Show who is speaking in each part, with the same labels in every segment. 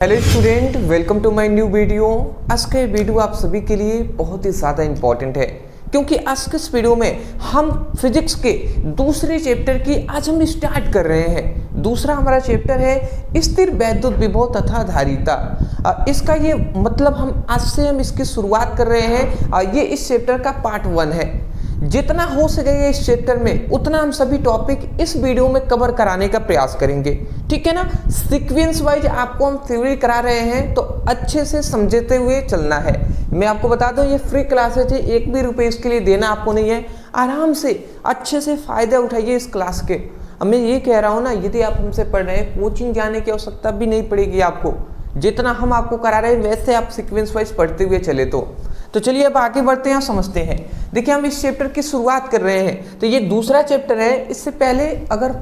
Speaker 1: Hello student, welcome to my new video. आज का ये वीडियो आप सभी के लिए बहुत ही ज़्यादा इम्पॉर्टेंट है क्योंकि आज के इस वीडियो में हम फिजिक्स के दूसरे चैप्टर की आज हम स्टार्ट कर रहे हैं। दूसरा हमारा चैप्टर है स्थिर वैद्युत विभव तथा धारिता। इसका ये मतलब हम आज से हम इसकी शुरुआत कर रहे हैं। ये इस चैप्टर का पार्ट 1 है। जितना हो सकेगा इस चैप्टर में उतना हम सभी टॉपिक इस वीडियो में कवर कराने का प्रयास करेंगे, ठीक है ना। सीक्वेंस वाइज आपको हम थ्योरी करा रहे हैं तो अच्छे से समझते हुए चलना है। मैं आपको बता दूं ये फ्री क्लासेज है, 1 भी रुपये इसके लिए देना आपको नहीं है। आराम से अच्छे से फ़ायदा उठाइए इस क्लास के। अब मैं ये कह रहा हूँ ना, यदि आप हमसे पढ़ रहे हैं कोचिंग जाने की आवश्यकता भी नहीं पड़ेगी आपको। जितना हम आपको करा रहे हैं वैसे आप सीक्वेंस वाइज पढ़ते हुए चले तो चलिए अब आगे बढ़ते हैं और समझते हैं। देखिए हम इस चैप्टर की शुरुआत कर रहे हैं तो ये दूसरा चैप्टर है। इससे पहले अगर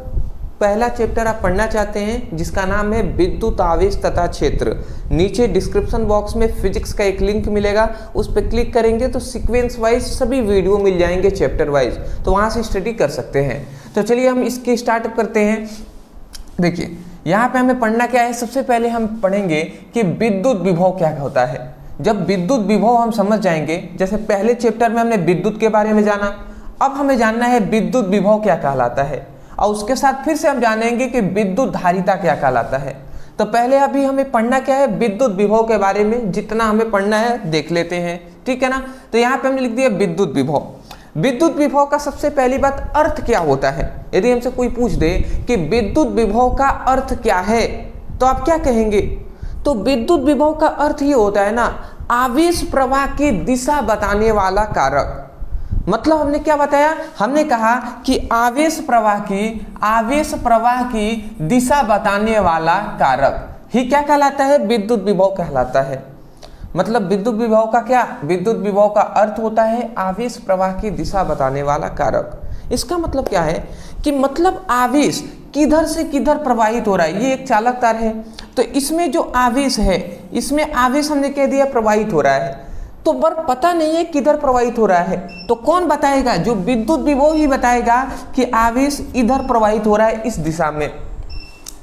Speaker 1: पहला चैप्टर आप पढ़ना चाहते हैं जिसका नाम है विद्युत आवेश तथा क्षेत्र, नीचे डिस्क्रिप्शन बॉक्स में फिजिक्स का एक लिंक मिलेगा, उस पर क्लिक करेंगे तो सीक्वेंस वाइज सभी वीडियो मिल जाएंगे चैप्टर वाइज, तो वहाँ से स्टडी कर सकते हैं। तो चलिए हम इसकी स्टार्टअप करते हैं। देखिए यहाँ पे हमें पढ़ना क्या है, सबसे पहले हम पढ़ेंगे कि विद्युत विभव क्या होता है। जब विद्युत विभव हम समझ जाएंगे, जैसे पहले चैप्टर में हमने विद्युत के बारे में जाना, अब हमें जानना है विद्युत विभव क्या कहलाता है, और उसके साथ फिर से हम जानेंगे कि विद्युत धारिता क्या कहलाता है। तो पहले अभी हमें पढ़ना क्या है, विद्युत विभव के बारे में जितना हमें पढ़ना है देख लेते हैं, ठीक है ना। तो यहाँ पे हमने लिख दिया विद्युत विभव। विद्युत विभव का सबसे पहली बात अर्थ क्या होता है। यदि हमसे कोई पूछ दे कि विद्युत विभव का अर्थ क्या है तो आप क्या कहेंगे। तो विद्युत विभव का अर्थ ये होता है ना, आवेश प्रवाह की दिशा बताने वाला कारक। मतलब हमने क्या बताया, हमने कहा कि आवेश प्रवाह की दिशा बताने वाला कारक ही क्या कहलाता है, विद्युत विभव कहलाता है। मतलब विद्युत विभव का क्या, विद्युत विभव का अर्थ होता है आवेश प्रवाह की दिशा बताने वाला कारक। इसका मतलब क्या है कि मतलब आवेश किधर से किधर प्रवाहित हो रहा है। ये एक चालक तार है तो इसमें जो आवेश है, इसमें आवेश हमने कह दिया प्रवाहित हो रहा है, तो पर पता नहीं है किधर प्रवाहित हो रहा है। तो कौन बताएगा, जो विद्युत विभव ही बताएगा कि आवेश इधर प्रवाहित हो रहा है इस दिशा में,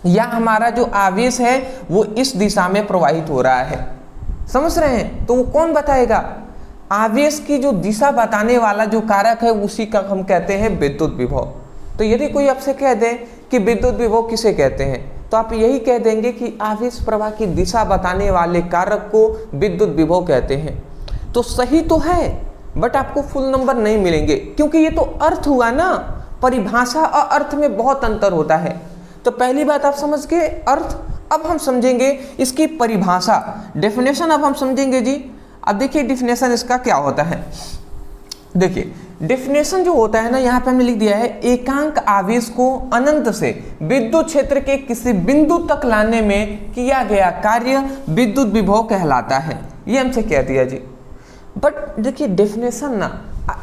Speaker 1: या हमारा जो आवेश है वो इस दिशा में प्रवाहित हो रहा है। समझ रहे हैं, तो वो कौन बताएगा, आवेश की जो दिशा बताने वाला जो कारक है उसी का हम कहते हैं विद्युत विभव। तो यदि कोई आपसे कह दे कि विद्युत विभव किसे कहते हैं तो आप यही कह देंगे कि आवेश प्रवाह की दिशा बताने वाले कारक को विद्युत विभव कहते हैं। तो सही तो है बट आपको फुल नंबर नहीं मिलेंगे क्योंकि ये तो अर्थ हुआ ना, परिभाषा और अर्थ में बहुत अंतर होता है। तो पहली बात आप समझ गए अर्थ। अब हम समझेंगे इसकी परिभाषा, डेफिनेशन अब हम समझेंगे जी। अब देखिए डेफिनेशन इसका क्या होता है। देखिए डेफिनेशन जो होता है ना, यहाँ पे हमने लिख दिया है एकांक आवेश को अनंत से विद्युत क्षेत्र के किसी बिंदु तक लाने में किया गया कार्य विद्युत विभव कहलाता है। ये हमसे कह दिया जी। बट देखिए डेफिनेशन ना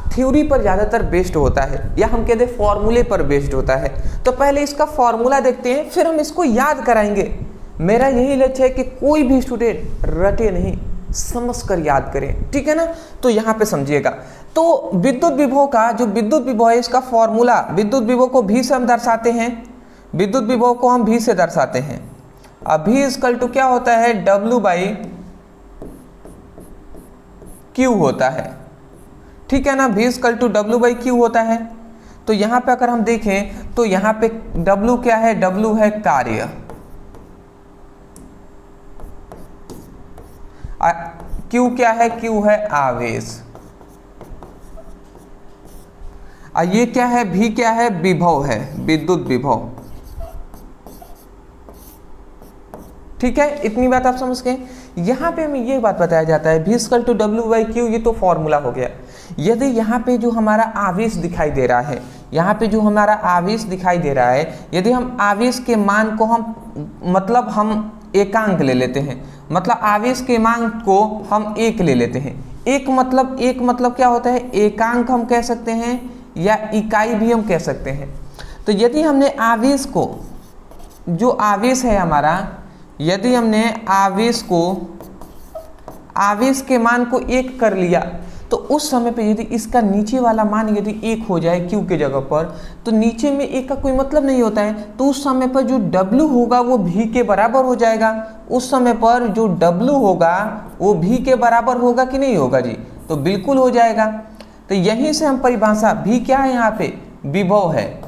Speaker 1: थ्योरी पर ज़्यादातर बेस्ड होता है, या हम कहते हैं फॉर्मूले पर बेस्ड होता है। तो पहले इसका फॉर्मूला देखते हैं फिर हम इसको याद कराएंगे। मेरा यही लक्ष्य है कि कोई भी स्टूडेंट रटे नहीं, समझकर याद करें, ठीक है ना। तो यहाँ पे समझिएगा, तो विद्युत विभव का जो विद्युत विभव है इसका फॉर्मूला, विद्युत विभव को भी से हम दर्शाते हैं, विद्युत विभव को हम भी से दर्शाते हैं। अब भी इक्वल टू क्या होता है, W/Q होता है, ठीक है ना। भी इक्वल टू W/Q होता है। तो यहाँ पे अगर हम देखें तो यहाँ पे W क्या है, W है कार्य, Q क्या है, Q है आवेश, ये क्या है, भी क्या है, विभव है, विद्युत विभव, ठीक है। इतनी बात आप समझ गए। यहाँ पे हमें ये बात बताया जाता है भी इक्वल टू W/Q, ये तो फॉर्मूला हो गया। यदि यहाँ पे जो हमारा आवेश दिखाई दे रहा है, यहाँ पे जो हमारा आवेश दिखाई दे रहा है, यदि हम आवेश के मान को हम एकांक ले लेते हैं, मतलब आवेश के मान को हम 1 ले लेते हैं। एक मतलब क्या होता है, एकांक हम कह सकते हैं या इकाई भी हम कह सकते हैं। तो यदि हमने आवेश को, जो आवेश है हमारा, यदि हमने आवेश के मान को 1 कर लिया तो उस समय पे यदि इसका नीचे वाला मान यदि 1 हो जाए Q के जगह पर, तो नीचे में 1 का कोई मतलब नहीं होता है, तो उस समय पर जो W होगा वो V के बराबर हो जाएगा। उस समय पर जो W होगा वो V के बराबर होगा कि नहीं होगा जी? तो बिल्कुल हो जाएगा। तो यहीं से हम परिभाषा, V क्या है यहाँ पे? विभव है,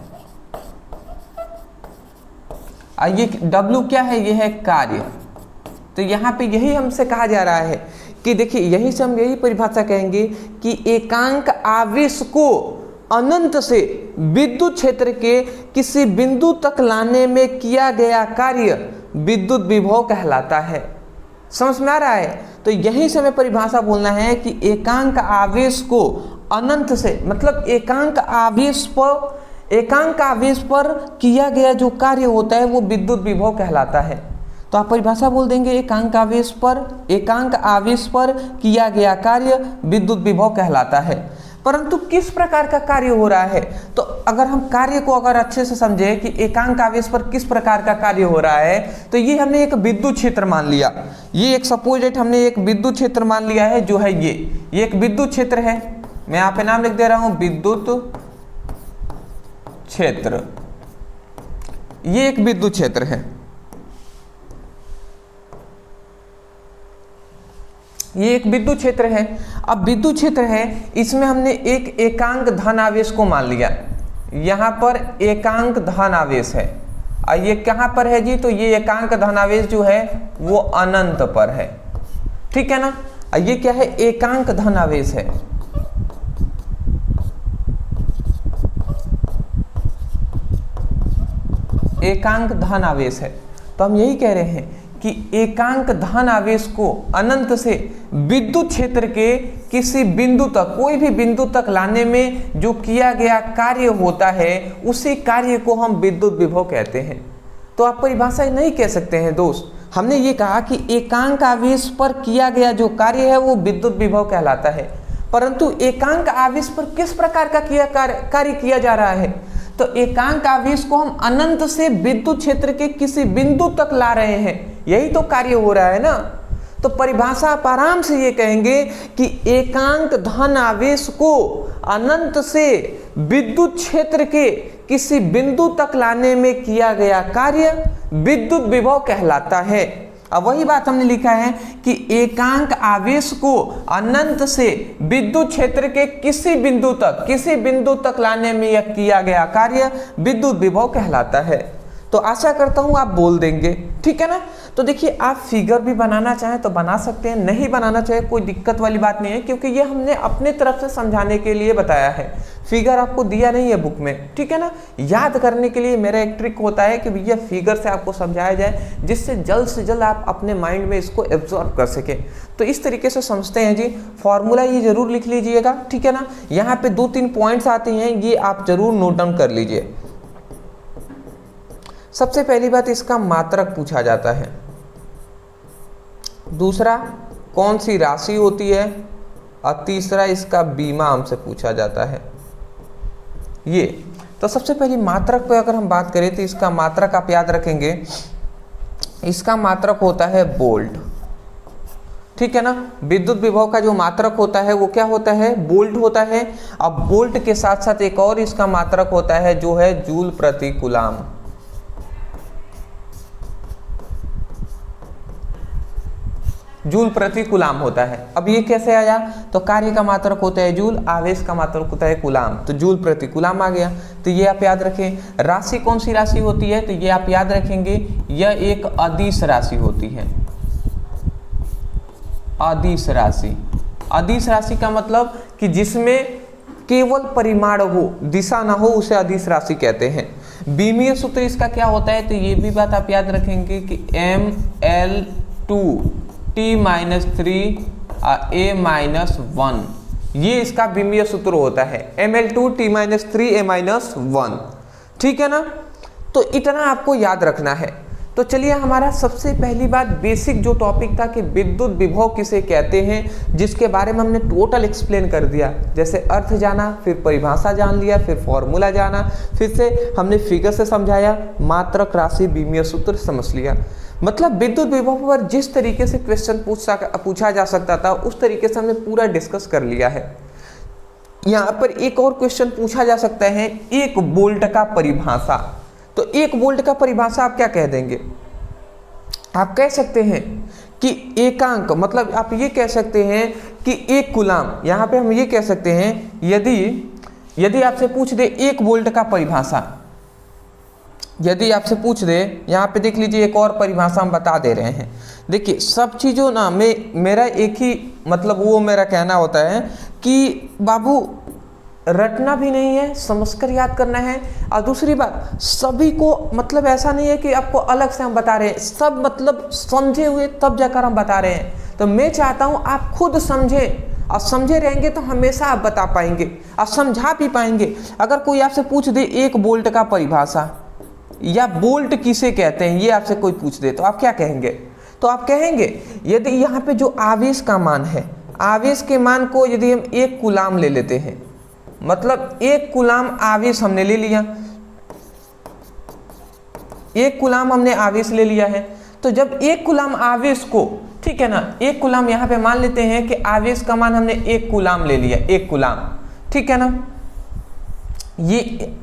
Speaker 1: और ये W क्या है? ये है कार्य। तो यहाँ पे यही हमसे कहा जा रहा है कि देखिए, यही से हम यही परिभाषा कहेंगे कि एकांक आवेश को अनंत से विद्युत क्षेत्र के किसी बिंदु तक लाने में किया गया कार्य विद्युत विभव कहलाता है। समझ में आ रहा है? तो यहीं से हमें परिभाषा बोलना है कि एकांक आवेश को अनंत से, मतलब एकांक आवेश पर किया गया जो कार्य होता है वो विद्युत विभव कहलाता है। तो आप परिभाषा बोल देंगे एकांक आवेश पर किया गया कार्य विद्युत विभव कहलाता है। परंतु किस प्रकार का कार्य हो रहा है? तो अगर हम कार्य को अगर अच्छे से समझे कि एकांक आवेश पर किस प्रकार का कार्य हो रहा है, तो ये हमने एक विद्युत क्षेत्र मान लिया, ये एक सपोजिट हमने एक विद्युत क्षेत्र मान लिया है जो है ये एक विद्युत क्षेत्र है। मैं यहाँ पे नाम लिख दे रहा हूं विद्युत क्षेत्र, ये एक विद्युत क्षेत्र है, ये एक विद्युत क्षेत्र है। अब विद्युत क्षेत्र है, इसमें हमने एक एकांक धन आवेश को मान लिया, यहाँ पर एकांक धन आवेश है, और ये कहाँ पर है जी? तो ये एकांक धन आवेश जो है वो अनंत पर है, ठीक है ना? और ये क्या है? एकांक धन आवेश है। एकांक धन आवेश है। तो हम यही कह रहे हैं कि एकांक धन आवेश को अनंत से विद्युत क्षेत्र के किसी बिंदु तक, कोई भी बिंदु तक लाने में जो किया गया कार्य होता है उसी कार्य को हम विद्युत विभव कहते हैं। तो आप परिभाषा नहीं कह सकते हैं दोस्त, हमने ये कहा कि एकांक आवेश पर किया गया जो कार्य है वो विद्युत विभव कहलाता है, परंतु एकांक आवेश पर किस प्रकार का कार्य किया जा रहा है? तो एकांक आवेश को हम अनंत से विद्युत क्षेत्र के किसी बिंदु तक ला रहे हैं, यही तो कार्य हो रहा है ना। तो परिभाषा आप आराम से ये कहेंगे कि एकांक धन आवेश को अनंत से विद्युत क्षेत्र के किसी बिंदु तक लाने में किया गया कार्य विद्युत विभव कहलाता है। अब वही बात हमने लिखा है कि एकांक आवेश को अनंत से विद्युत क्षेत्र के किसी बिंदु तक लाने में यह किया गया कार्य विद्युत विभव कहलाता है। तो आशा करता हूं आप बोल देंगे, ठीक है ना। तो देखिए, आप फिगर भी बनाना चाहें तो बना सकते हैं, नहीं बनाना चाहे कोई दिक्कत वाली बात नहीं है, क्योंकि ये हमने अपने तरफ से समझाने के लिए बताया है, फिगर आपको दिया नहीं है बुक में, ठीक है ना। याद करने के लिए मेरा एक ट्रिक होता है कि भैया फिगर से आपको समझाया जाए जिससे जल्द से जल्द आप अपने माइंड में इसको एब्जॉर्ब कर सकें। तो इस तरीके से समझते हैं जी। फॉर्मूला ये जरूर लिख लीजिएगा, ठीक है ना। यहाँ पे 2-3 पॉइंट्स आते हैं, ये आप जरूर नोट डाउन कर लीजिए। सबसे पहली बात, इसका मात्रक पूछा जाता है। दूसरा, कौन सी राशि होती है, और तीसरा इसका बीमा हमसे पूछा जाता है। ये तो सबसे पहली मात्रक पे अगर हम बात करें तो इसका मात्रक आप याद रखेंगे, इसका मात्रक होता है वोल्ट, ठीक है ना। विद्युत विभव का जो मात्रक होता है वो क्या होता है? वोल्ट होता है। अब वोल्ट के साथ साथ एक और इसका मात्रक होता है जो है जूल प्रति कूलाम। जूल प्रति कूलाम होता है। अब ये कैसे आया? तो कार्य का मात्रक होता है जूल, आवेश का मात्रक होता है कूलाम, तो जूल प्रति कूलाम आ गया। तो ये आप याद रखें। राशि कौन सी राशि होती है? तो ये आप याद रखेंगे, यह एक अदिश राशि होती है। अदिश राशि, अदिश राशि का मतलब कि जिसमें केवल परिमाण हो, दिशा ना हो, उसे अदिश राशि कहते हैं। बीमीय सूत्र इसका क्या होता है? तो ये भी बात आप याद रखेंगे कि ML2 T-3 A-1, ये इसका बीमीय सूत्र होता है, ML2 T-3 A-1, ठीक है ना। तो इतना आपको याद रखना है। तो चलिए, हमारा सबसे पहली बात बेसिक जो टॉपिक था कि विद्युत विभव किसे कहते हैं, जिसके बारे में हमने टोटल एक्सप्लेन कर दिया। जैसे अर्थ जाना, फिर परिभाषा जान लिया, फिर फॉर्मूला जाना, फिर से हमने फिगर से समझाया, मात्रक, राशि, बीमीय सूत्र समझ लिया। मतलब विद्युत विभव पर जिस तरीके से क्वेश्चन पूछा जा सकता था उस तरीके से हमने पूरा डिस्कस कर लिया है। यहाँ पर एक और क्वेश्चन पूछा जा सकता है, 1 वोल्ट का परिभाषा। तो 1 वोल्ट का परिभाषा आप क्या कह देंगे? आप कह सकते हैं कि एकांक, मतलब आप ये कह सकते हैं कि एक कूलाम, यहाँ पे हम ये कह सकते हैं यदि आपसे पूछ दे 1 वोल्ट का परिभाषा, यदि आपसे पूछ दे, यहाँ पे देख लीजिए एक और परिभाषा हम बता दे रहे हैं। देखिए सब चीज़ों ना मेरा एक ही मतलब वो मेरा कहना होता है कि बाबू रटना भी नहीं है, समझकर याद करना है। और दूसरी बात, सभी को मतलब ऐसा नहीं है कि आपको अलग से हम बता रहे हैं, सब मतलब समझे हुए तब जाकर हम बता रहे हैं। तो मैं चाहता हूँ आप खुद समझें, और समझे रहेंगे तो हमेशा आप बता पाएंगे और समझा भी पाएंगे। अगर कोई आपसे पूछ दे 1 वोल्ट का परिभाषा या वोल्ट किसे कहते हैं, ये आपसे कोई पूछ दे, तो आप क्या कहेंगे? तो आप कहेंगे यदि यहाँ पे जो आवेश का मान है, आवेश के मान को यदि हम 1 कूलाम ले लेते हैं, मतलब 1 कूलाम आवेश हमने ले लिया, 1 कूलाम हमने आवेश ले लिया है। तो जब 1 कूलाम आवेश को, ठीक है ना, 1 कूलाम यहाँ पे मान लेते हैं कि आवेश का मान हमने 1 कूलाम ले लिया, 1 कूलाम, ठीक है ना। ये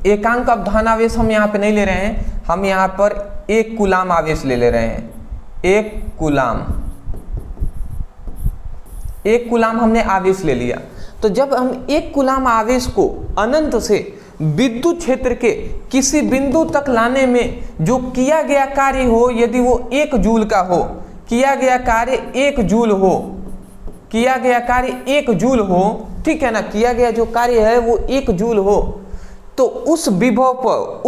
Speaker 1: एकांक अवधान आवेश हम यहाँ पे नहीं ले रहे हैं, हम यहाँ पर 1 कूलाम आवेश ले रहे हैं। 1 कूलाम हमने आवेश ले लिया। तो जब हम 1 कूलाम आवेश को अनंत से विद्युत क्षेत्र के किसी बिंदु तक लाने में जो किया गया कार्य हो, यदि वो 1 जूल का हो, किया गया कार्य 1 जूल हो, किया गया कार्य 1 जूल हो, ठीक है ना, किया गया जो कार्य है वो 1 जूल हो, तो उस विभव पर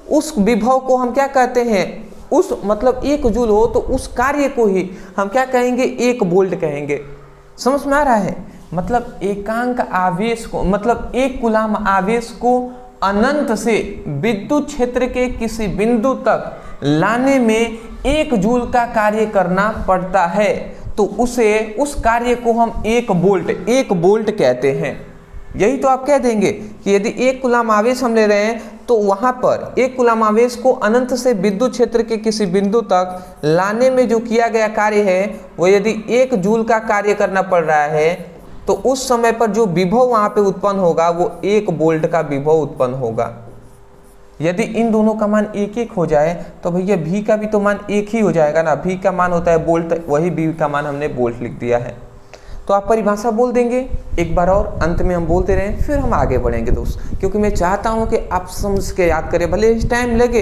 Speaker 1: उस विभव को हम क्या कहते हैं, उस मतलब 1 जूल हो तो उस कार्य को ही हम क्या कहेंगे, 1 वोल्ट कहेंगे। समझ में आ रहा है? मतलब एकांक आवेश को, मतलब 1 कूलाम आवेश को अनंत से विद्युत क्षेत्र के किसी बिंदु तक लाने में 1 जूल का कार्य करना पड़ता है, तो उस कार्य को हम 1 वोल्ट कहते हैं। यही तो आप कह देंगे कि यदि 1 कूलाम आवेश हम ले रहे हैं तो वहां पर 1 कूलाम आवेश को अनंत से विद्युत क्षेत्र के किसी बिंदु तक लाने में जो किया गया कार्य है वो यदि 1 जूल का कार्य करना पड़ रहा है, तो उस समय पर जो विभव वहां पे उत्पन्न होगा वो 1 वोल्ट का विभव उत्पन्न होगा। यदि इन दोनों का मान 1 हो जाए तो भैया भी का भी तो मान 1 ही हो जाएगा ना, भी का मान होता है वोल्ट, वही भी का मान हमने वोल्ट लिख दिया है। तो आप परिभाषा बोल देंगे एक बार और, अंत में हम बोलते रहें, फिर हम आगे बढ़ेंगे दोस्त, क्योंकि मैं चाहता हूं कि आप समझ के याद करें, भले इस टाइम लगे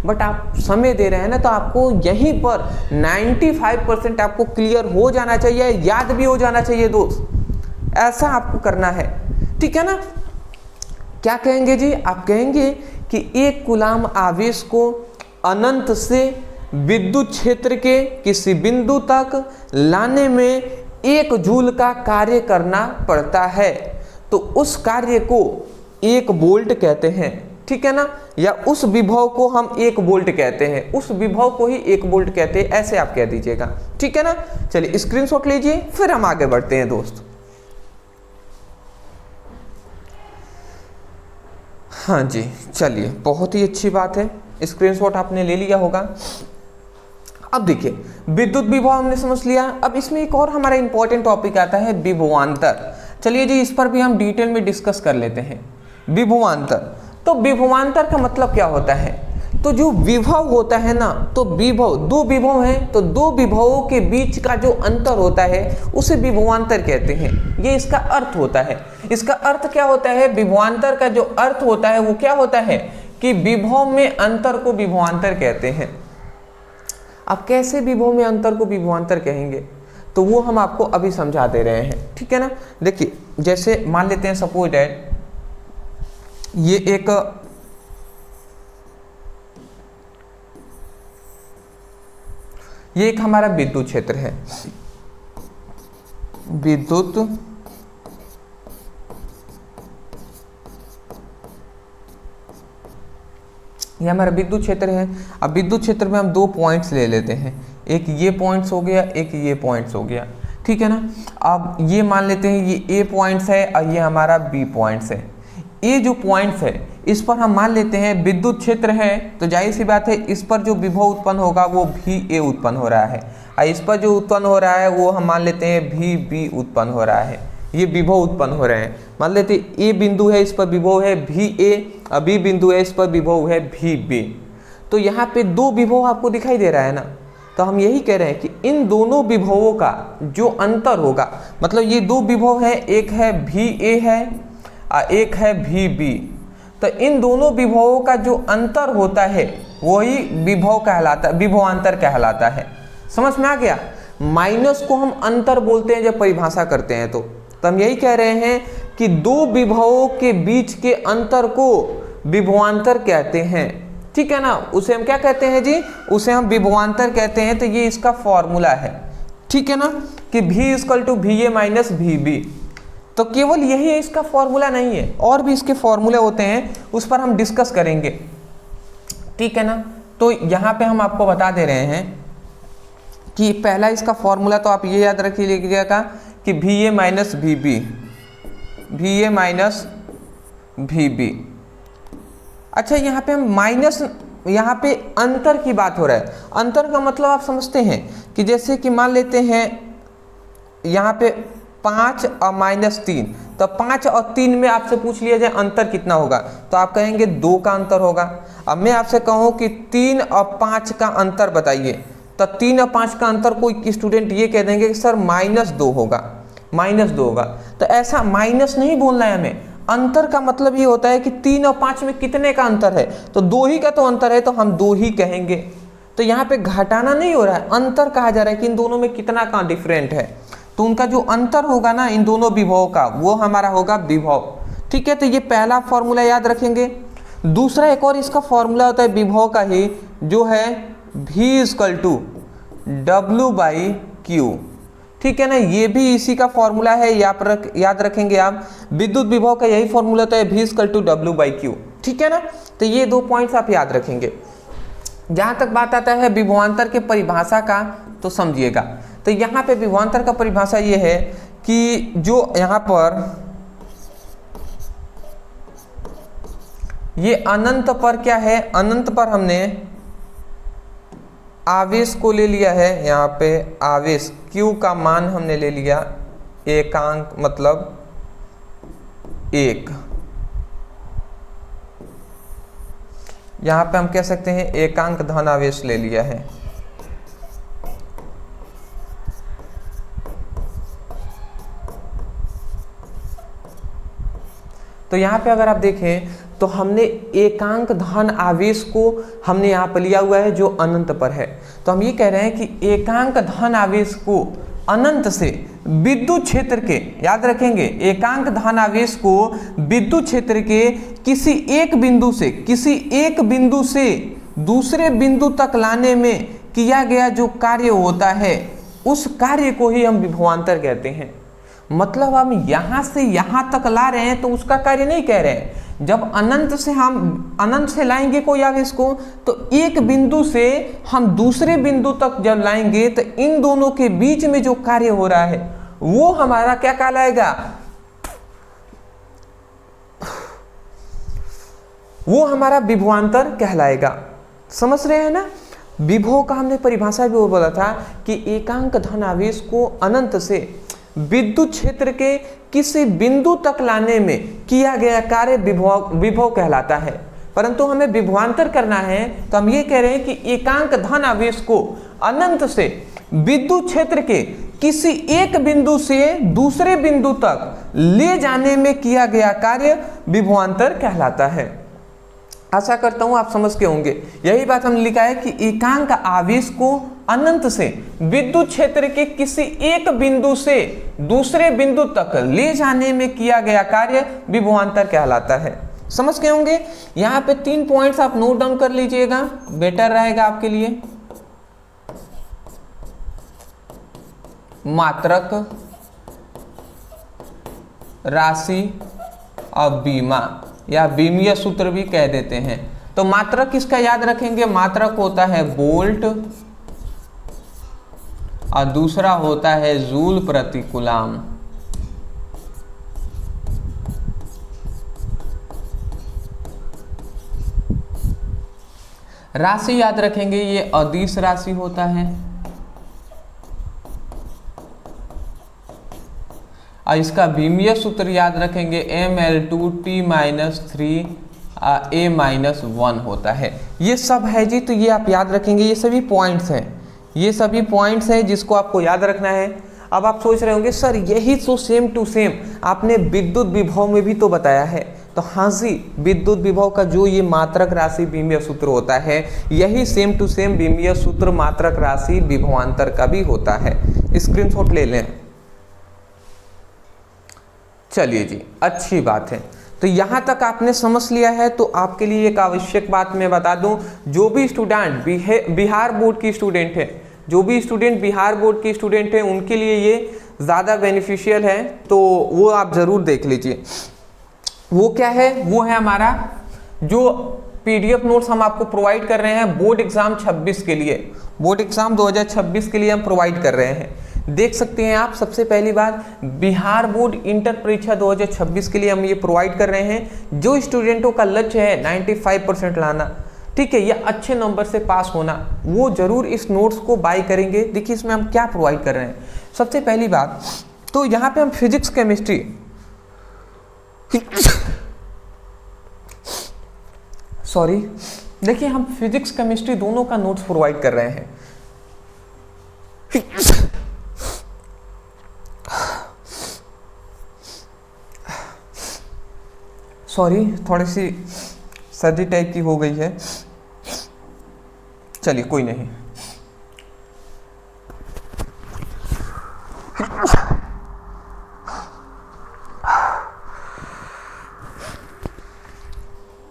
Speaker 1: बट आप समय दे रहे हैं ना, तो आपको यहीं पर 95% आपको क्लियर हो जाना चाहिए, याद भी हो जाना चाहिए दोस्त, ऐसा आपको करना है, ठीक है ना। क्या कहेंगे जी? आप कहेंगे कि 1 कूलाम आवेश को अनंत से विद्युत क्षेत्र के किसी बिंदु तक लाने में 1 जूल का कार्य करना पड़ता है, तो उस कार्य को 1 वोल्ट कहते हैं, ठीक है ना, या उस विभव को हम 1 वोल्ट कहते हैं, उस विभव को ही 1 वोल्ट कहते हैं, ऐसे आप कह दीजिएगा, ठीक है ना। चलिए स्क्रीनशॉट लीजिए, फिर हम आगे बढ़ते हैं दोस्त। हाँ जी, चलिए, बहुत ही अच्छी बात है, स्क्रीनशॉट आपने ले लिया होगा। अब देखिए, विद्युत विभव हमने समझ लिया। अब इसमें एक और हमारा इंपॉर्टेंट टॉपिक आता है, विभवांतर। चलिए जी, इस पर भी हम डिटेल में डिस्कस कर लेते हैं। विभवांतर, तो विभवांतर का मतलब क्या होता है? तो जो विभव होता है ना, तो विभव, 2 विभव हैं, तो 2 विभवों के बीच का जो अंतर होता है उसे विभवांतर कहते हैं। ये इसका अर्थ होता है। इसका अर्थ क्या होता है? विभवांतर का जो अर्थ होता है वो क्या होता है कि विभव में अंतर को विभवांतर कहते हैं। अब कैसे विभव में अंतर को विभवांतर कहेंगे, तो वो हम आपको अभी समझा दे रहे हैं, ठीक है ना। देखिए, जैसे मान लेते हैं सपोज दैट ये एक हमारा विद्युत क्षेत्र है, विद्युत ये हमारा विद्युत क्षेत्र है। अब विद्युत क्षेत्र में हम 2 पॉइंट्स ले लेते हैं, एक ये पॉइंट्स हो गया, एक ये पॉइंट्स हो गया, ठीक है ना। अब ये मान लेते हैं ये A पॉइंट्स है और ये हमारा B पॉइंट्स है। ये जो पॉइंट्स है इस पर हम मान लेते हैं विद्युत क्षेत्र है, तो जाहिर सी बात है इस पर जो विभव उत्पन्न होगा वो VA उत्पन्न हो रहा है, और इस पर जो उत्पन्न हो रहा है वो हम मान लेते हैं VB उत्पन्न हो रहा है। ये विभव उत्पन्न हो रहे हैं, मान लेते A बिंदु है, इस पर विभव है VA, और B बिंदु है, इस पर विभव है VB। तो यहाँ पे 2 विभव आपको दिखाई दे रहा है ना, तो हम यही कह रहे हैं कि इन दोनों विभवों का जो अंतर होगा, मतलब ये दो विभव है, एक है VA है और एक है VB, तो इन दोनों विभवों का जो अंतर होता है वही विभव कहलाता है, विभवांतर कहलाता है। समझ में आ गया? माइनस को हम अंतर बोलते हैं जब परिभाषा करते हैं तो हम यही कह रहे हैं कि दो विभवों के बीच के अंतर को विभवांतर कहते हैं, ठीक है ना। उसे हम क्या कहते हैं जी? उसे हम विभवांतर कहते हैं। तो ये इसका फॉर्मूला है, ठीक है ना, कि V = VA - VB। तो केवल यही है इसका फॉर्मूला नहीं है, और भी इसके फॉर्मूले होते हैं, उस पर हम डिस्कस करेंगे, ठीक है ना। तो यहाँ पे हम आपको बता दे रहे हैं कि पहला इसका फॉर्मूला तो आप ये याद रखिए लीजिएगा कि VA - VB, VA - VB। अच्छा, यहाँ पे हम माइनस, यहाँ पे अंतर की बात हो रहा है। अंतर का मतलब आप समझते हैं कि जैसे कि मान लेते हैं यहाँ पे 5 और -3, तो 5 और 3 में आपसे पूछ लिया जाए अंतर कितना होगा, तो आप कहेंगे 2 का अंतर होगा। अब मैं आपसे कहूँ कि 3 और 5 का अंतर बताइए, तो 3 और 5 का अंतर कोई स्टूडेंट ये कह देंगे कि सर -2 होगा, -2 होगा। तो ऐसा माइनस नहीं बोलना है हमें। अंतर का मतलब ये होता है कि 3 और 5 में कितने का अंतर है, तो 2 ही का तो अंतर है, तो हम 2 ही कहेंगे। तो यहाँ पे घटाना नहीं हो रहा है, अंतर कहा जा रहा है कि इन दोनों में कितना का डिफरेंट है। तो उनका जो अंतर होगा ना इन दोनों विभवों का, वो हमारा होगा विभव, ठीक है। तो ये पहला फॉर्मूला याद रखेंगे। दूसरा एक और इसका फॉर्मूला होता है विभव का ही, जो है V = W/Q, ठीक है ना। ये भी इसी का फॉर्मूला है, याद रखेंगे आप। विद्युत विभव का यही फॉर्मूला होता है V = W/Q, ठीक है ना। तो ये 2 पॉइंट्स आप याद रखेंगे। जहाँ तक बात आता है विभवांतर के परिभाषा का, तो समझिएगा। तो यहाँ पे विभवांतर का परिभाषा ये है कि जो यहाँ पर ये अनंत पर क्या है, अनंत पर हमने आवेश को ले लिया है। यहाँ पे आवेश Q का मान हमने ले लिया एकांक, मतलब 1। यहाँ पे हम कह सकते हैं एकांक धन आवेश ले लिया है। तो यहाँ पे अगर आप देखें तो हमने एकांक धन आवेश को हमने यहाँ पर लिया हुआ है जो अनंत पर है। तो हम ये कह रहे हैं कि एकांक धन आवेश को अनंत से विद्युत क्षेत्र के, याद रखेंगे, एकांक धन आवेश को विद्युत क्षेत्र के किसी एक बिंदु से दूसरे बिंदु तक लाने में किया गया जो कार्य होता है, उस कार्य को ही हम विभवांतर कहते हैं। मतलब हम यहाँ से यहाँ तक ला रहे हैं तो उसका कार्य नहीं कह रहे हैं। जब हम अनंत से लाएंगे कोई आवेश को, तो एक बिंदु से हम दूसरे बिंदु तक जब लाएंगे तो इन दोनों के बीच में जो कार्य हो रहा है वो हमारा क्या कहलाएगा, वो हमारा विभवांतर कहलाएगा। समझ रहे हैं ना। विभव का हमने परिभाषा भी वो बोला था कि एकांक धन आवेश को अनंत से विद्युत क्षेत्र के किसी बिंदु तक लाने में किया गया कार्य विभव कहलाता है। परंतु हमें विभवांतर करना है तो हम ये कह रहे हैं कि एकांक धन आवेश को अनंत से विद्युत क्षेत्र के किसी एक बिंदु से दूसरे बिंदु तक ले जाने में किया गया कार्य विभवांतर कहलाता है। आशा करता हूं आप समझ के होंगे। यही बात हमने लिखा है कि एकांक आवेश को अनंत से विद्युत क्षेत्र के किसी एक बिंदु से दूसरे बिंदु तक ले जाने में किया गया कार्य विभवांतर कहलाता है। समझ गए होंगे। यहाँ पे 3 पॉइंट्स आप नोट डाउन कर लीजिएगा, बेटर रहेगा आपके लिए। मात्रक, राशि और बीमा या बीमीय सूत्र भी कह देते हैं। तो मात्रक किसका याद रखेंगे, मात्रक होता है वोल्ट और दूसरा होता है जूल प्रति कूलम। राशि याद रखेंगे ये अदिश राशि होता है और इसका बीमीय सूत्र याद रखेंगे mL2T-3 A-1 होता है। ये सब है जी, तो ये आप याद रखेंगे। ये सभी पॉइंट्स हैं, ये सभी पॉइंट्स हैं जिसको आपको याद रखना है। अब आप सोच रहे होंगे सर यही तो सेम टू सेम आपने विद्युत विभव में भी तो बताया है। तो हाँ जी, विद्युत विभव का जो ये मात्रक राशि विमीय सूत्र होता है, यही सेम टू सेम विमीय सूत्र मात्रक राशि विभवांतर का भी होता है। स्क्रीनशॉट ले लें। चलिए जी, अच्छी बात है। तो यहाँ तक आपने समझ लिया है। तो आपके लिए एक आवश्यक बात मैं बता दूं, जो भी स्टूडेंट बिहार बोर्ड की स्टूडेंट है, जो भी स्टूडेंट बिहार बोर्ड की स्टूडेंट है, उनके लिए ये ज़्यादा बेनिफिशियल है। तो वो आप ज़रूर देख लीजिए। वो क्या है? वो है हमारा जो पीडीएफ नोट्स हम आपको प्रोवाइड कर रहे हैं बोर्ड एग्जाम 26 के लिए, बोर्ड एग्जाम 2026 के लिए हम प्रोवाइड कर रहे हैं। देख सकते हैं आप। सबसे पहली बात, बिहार बोर्ड इंटर परीक्षा 2026 के लिए हम ये प्रोवाइड कर रहे हैं। जो स्टूडेंटों का लक्ष्य है 95% लाना, ठीक है, या अच्छे नंबर से पास होना, वो जरूर इस नोट्स को बाय करेंगे। देखिए इसमें हम क्या प्रोवाइड कर रहे हैं। सबसे पहली बात तो यहाँ पे हम फिजिक्स केमिस्ट्री सॉरी देखिए हम फिजिक्स केमिस्ट्री दोनों का नोट्स प्रोवाइड कर रहे हैं। सॉरी, थोड़ी सी सर्दी टाइप की हो गई है। चलिए कोई नहीं।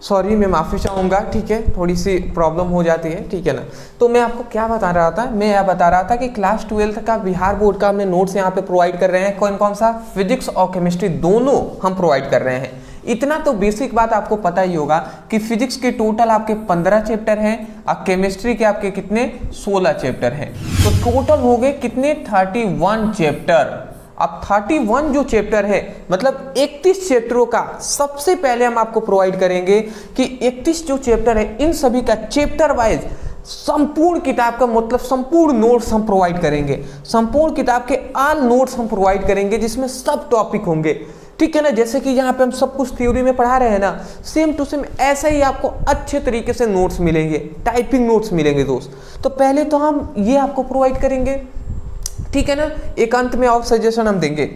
Speaker 1: सॉरी, मैं माफ़ी चाहूँगा, ठीक है, थोड़ी सी प्रॉब्लम हो जाती है, ठीक है ना। तो मैं आपको क्या बता रहा था, मैं यह बता रहा था कि क्लास 12th का बिहार बोर्ड का हमने नोट्स यहाँ पे प्रोवाइड कर रहे हैं। कौन कौन सा? फिजिक्स और केमिस्ट्री दोनों हम प्रोवाइड कर रहे हैं। इतना तो बेसिक बात आपको पता ही होगा कि फिजिक्स के टोटल आपके 15 चैप्टर हैं और केमिस्ट्री के आपके कितने 16 चैप्टर हैं। तो टोटल हो गए कितने 31 चैप्टर। अब 31 जो चैप्टर है मतलब 31 चैप्टरों का सबसे पहले हम आपको प्रोवाइड करेंगे कि 31 जो चैप्टर है इन सभी का चैप्टर वाइज संपूर्ण किताब का मतलब संपूर्ण नोट्स हम प्रोवाइड करेंगे। संपूर्ण किताब के ऑल नोट्स हम प्रोवाइड करेंगे जिसमें सब टॉपिक होंगे, ठीक है ना। जैसे कि यहाँ पे हम सब कुछ थ्योरी में पढ़ा रहे हैं ना, सेम टू सेम ऐसा ही आपको अच्छे तरीके से नोट्स मिलेंगे, टाइपिंग नोट्स मिलेंगे दोस्त। तो पहले तो हम ये आपको प्रोवाइड करेंगे, ठीक है ना। एक अंत में और सजेशन हम देंगे।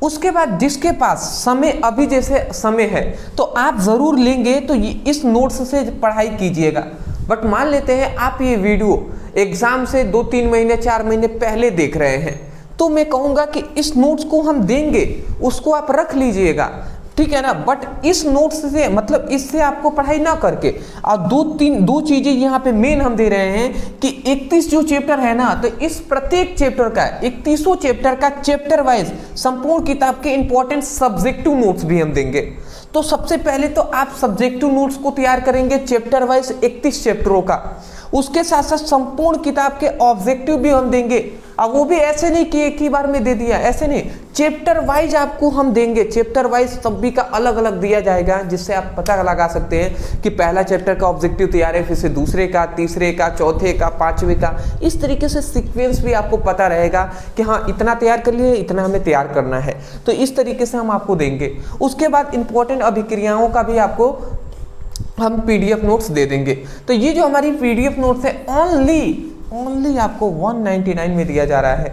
Speaker 1: उसके बाद जिसके पास समय अभी जैसे समय है तो आप जरूर लेंगे तो इस नोट्स से पढ़ाई कीजिएगा। बट मान लेते हैं आप ये वीडियो एग्जाम से 2-3 महीने 4 महीने पहले देख रहे हैं, तो मैं कहूँगा कि इस नोट्स को हम देंगे, उसको आप रख लीजिएगा, ठीक है ना। बट इस नोट्स से मतलब इससे आपको पढ़ाई ना करके और दो चीजें यहाँ पे मेन हम दे रहे हैं कि 31 जो चैप्टर है ना, तो इस प्रत्येक चैप्टर का 31 चैप्टर का चैप्टर वाइज संपूर्ण किताब के इंपॉर्टेंट सब्जेक्टिव नोट्स भी हम देंगे। तो सबसे पहले तो आप सब्जेक्टिव नोट्स को तैयार करेंगे चैप्टर वाइज 31 चैप्टरों का। उसके साथ साथ संपूर्ण किताब के ऑब्जेक्टिव भी हम देंगे। अब वो भी ऐसे नहीं कि एक ही बार में दे दिया, ऐसे नहीं, चैप्टर वाइज आपको हम देंगे। चैप्टर वाइज सभी का अलग अलग दिया जाएगा जिससे आप पता लगा सकते हैं कि पहला चैप्टर का ऑब्जेक्टिव तैयार है, फिर से दूसरे का, तीसरे का, चौथे का, पांचवें का। इस तरीके से सीक्वेंस भी आपको पता रहेगा कि हाँ इतना तैयार कर लिए, इतना हमें तैयार करना है। तो इस तरीके से हम आपको देंगे। उसके बाद इंपॉर्टेंट अभिक्रियाओं का भी आपको हम पीडीएफ नोट्स दे देंगे। तो ये जो हमारी पीडीएफ नोट्स है ओनली आपको 199 में दिया जा रहा है,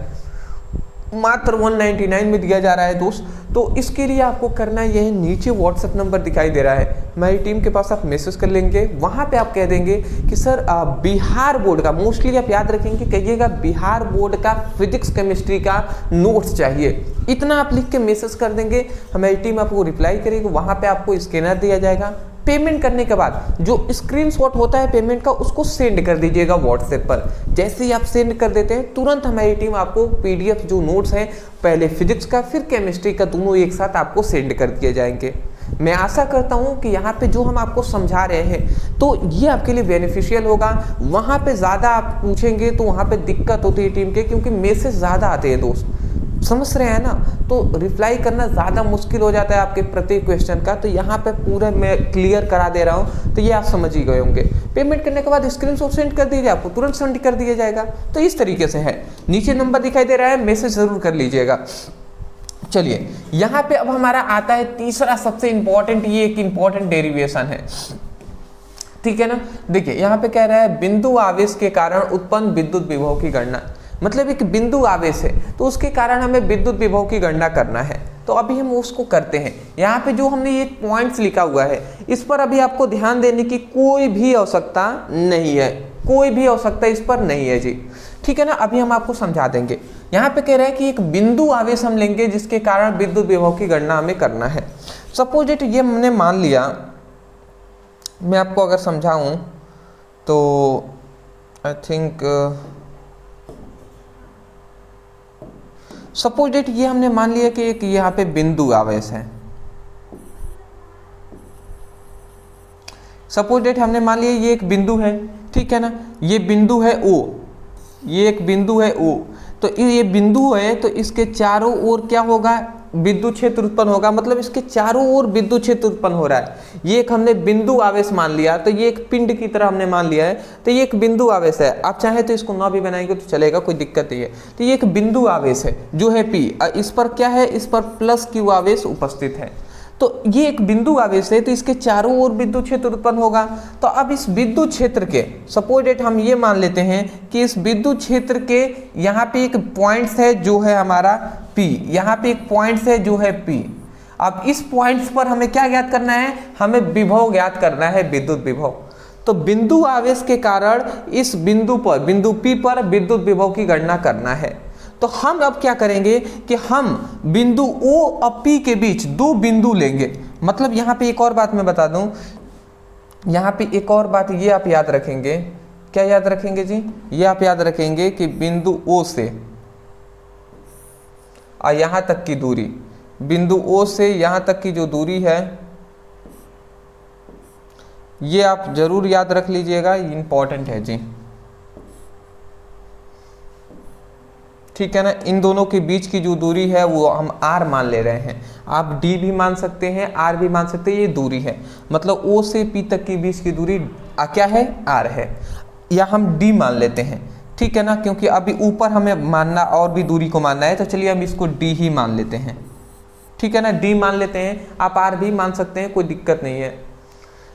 Speaker 1: मात्र 199 में दिया जा रहा है दोस्त। तो इसके लिए आपको करना यह है, नीचे व्हाट्सएप नंबर दिखाई दे रहा है, हमारी टीम के पास आप मैसेज कर लेंगे। वहाँ पे आप कह देंगे कि सर बिहार बोर्ड का, मोस्टली आप याद रखेंगे, कहिएगा बिहार बोर्ड का फिजिक्स केमिस्ट्री का नोट्स चाहिए। इतना आप लिख के मैसेज कर देंगे, हमारी टीम आपको रिप्लाई करेगी। वहाँ पे आपको स्कैनर दिया जाएगा। पेमेंट करने के बाद जो स्क्रीनशॉट होता है पेमेंट का, उसको सेंड कर दीजिएगा व्हाट्सएप पर। जैसे ही आप सेंड कर देते हैं तुरंत हमारी टीम आपको पीडीएफ जो नोट्स हैं, पहले फिजिक्स का फिर केमिस्ट्री का, दोनों एक साथ आपको सेंड कर दिए जाएंगे। मैं आशा करता हूं कि यहाँ पे जो हम आपको समझा रहे हैं तो ये आपके लिए बेनिफिशियल होगा। वहाँ पे ज़्यादा आप पूछेंगे तो वहाँ पे दिक्कत होती है टीम के, क्योंकि मैसेज ज़्यादा आते हैं दोस्त, समझ रहे हैं ना। तो रिप्लाई करना ज़्यादा मुश्किल हो जाता है आपके प्रत्येक क्वेश्चन का। तो यहाँ पे पूरा मैं क्लियर करा दे रहा हूँ, तो ये आप समझ ही गए होंगे। पेमेंट करने के बाद स्क्रीनशॉट सेंड कर दीजिए, आपको तुरंत सेंड कर दिया जाएगा। तो इस तरीके से है, नीचे नंबर दिखाई दे रहा है, मैसेज ज़रूर कर लीजिएगा। चलिए यहाँ पे अब हमारा आता है तीसरा सबसे इंपॉर्टेंट, ये एक इंपॉर्टेंट डेरिवेशन है। ठीक है ना। देखिए यहाँ पे कह रहा है बिंदु आवेश के कारण उत्पन्न विद्युत विभव की गणना, मतलब एक बिंदु आवेश है तो उसके कारण हमें विद्युत विभव की गणना करना है। तो अभी हम उसको करते हैं। यहाँ पे जो हमने ये पॉइंट्स लिखा हुआ है इस पर अभी आपको ध्यान देने की कोई भी आवश्यकता नहीं है, कोई भी आवश्यकता इस पर नहीं है जी, ठीक है ना। अभी हम आपको समझा देंगे। यहाँ पे कह रहा है कि एक बिंदु आवेश हम लेंगे जिसके कारण विद्युत विभव की गणना हमें करना है। सपोज इट ये हमने मान लिया, मैं आपको अगर समझाऊं तो आई थिंक सपोज डेट ये हमने मान लिया कि एक यहाँ पे बिंदु आवेश है। सपोज डेट हमने मान लिया ये एक बिंदु है, ठीक है ना, ये बिंदु है O, ये एक बिंदु है O। तो ये बिंदु है तो इसके चारों ओर क्या होगा, विद्युत क्षेत्र उत्पन्न होगा, मतलब इसके चारों ओर विद्युत क्षेत्र उत्पन्न हो रहा है। ये एक हमने बिंदु आवेश मान लिया, तो ये एक पिंड की तरह हमने मान लिया है, तो ये एक बिंदु आवेश है। आप चाहे तो इसको ना भी बनाएंगे तो चलेगा, कोई दिक्कत नहीं है। तो ये एक बिंदु आवेश है जो है P, इस पर क्या है, इस पर प्लस Q आवेश उपस्थित है। तो ये एक बिंदु आवेश है तो इसके चारों ओर विद्युत क्षेत्र उत्पन्न होगा। तो अब इस विद्युत क्षेत्र के सपोज डेट हम ये मान लेते हैं कि इस विद्युत क्षेत्र के यहाँ पे एक पॉइंट्स है जो है हमारा P, यहाँ पे एक पॉइंट्स है जो है P। अब इस पॉइंट्स पर हमें क्या ज्ञात करना है, हमें विभव ज्ञात करना है, विद्युत विभव। तो बिंदु आवेश के कारण इस बिंदु पर, बिंदु P पर विद्युत विभव की गणना करना है। तो हम अब क्या करेंगे कि हम बिंदु O और P के बीच दो बिंदु लेंगे। मतलब यहाँ पे एक और बात मैं बता दूं, यहाँ पे एक और बात ये आप याद रखेंगे, क्या याद रखेंगे जी, ये आप याद रखेंगे कि बिंदु O से और यहाँ तक की दूरी, बिंदु O से यहाँ तक की जो दूरी है ये आप जरूर याद रख लीजिएगा, इंपॉर्टेंट है जी, ठीक है ना। इन दोनों के बीच की जो दूरी है वो हम R मान ले रहे हैं। आप D भी मान सकते हैं, R भी मान सकते हैं, ये दूरी है। मतलब O से P तक के बीच की दूरी क्या है, R है, या हम D मान लेते हैं, ठीक है ना, क्योंकि अभी ऊपर हमें मानना और भी दूरी को मानना है। तो चलिए हम इसको D ही मान लेते हैं, ठीक है ना, D मान लेते हैं। आप R भी मान सकते हैं, कोई दिक्कत नहीं है।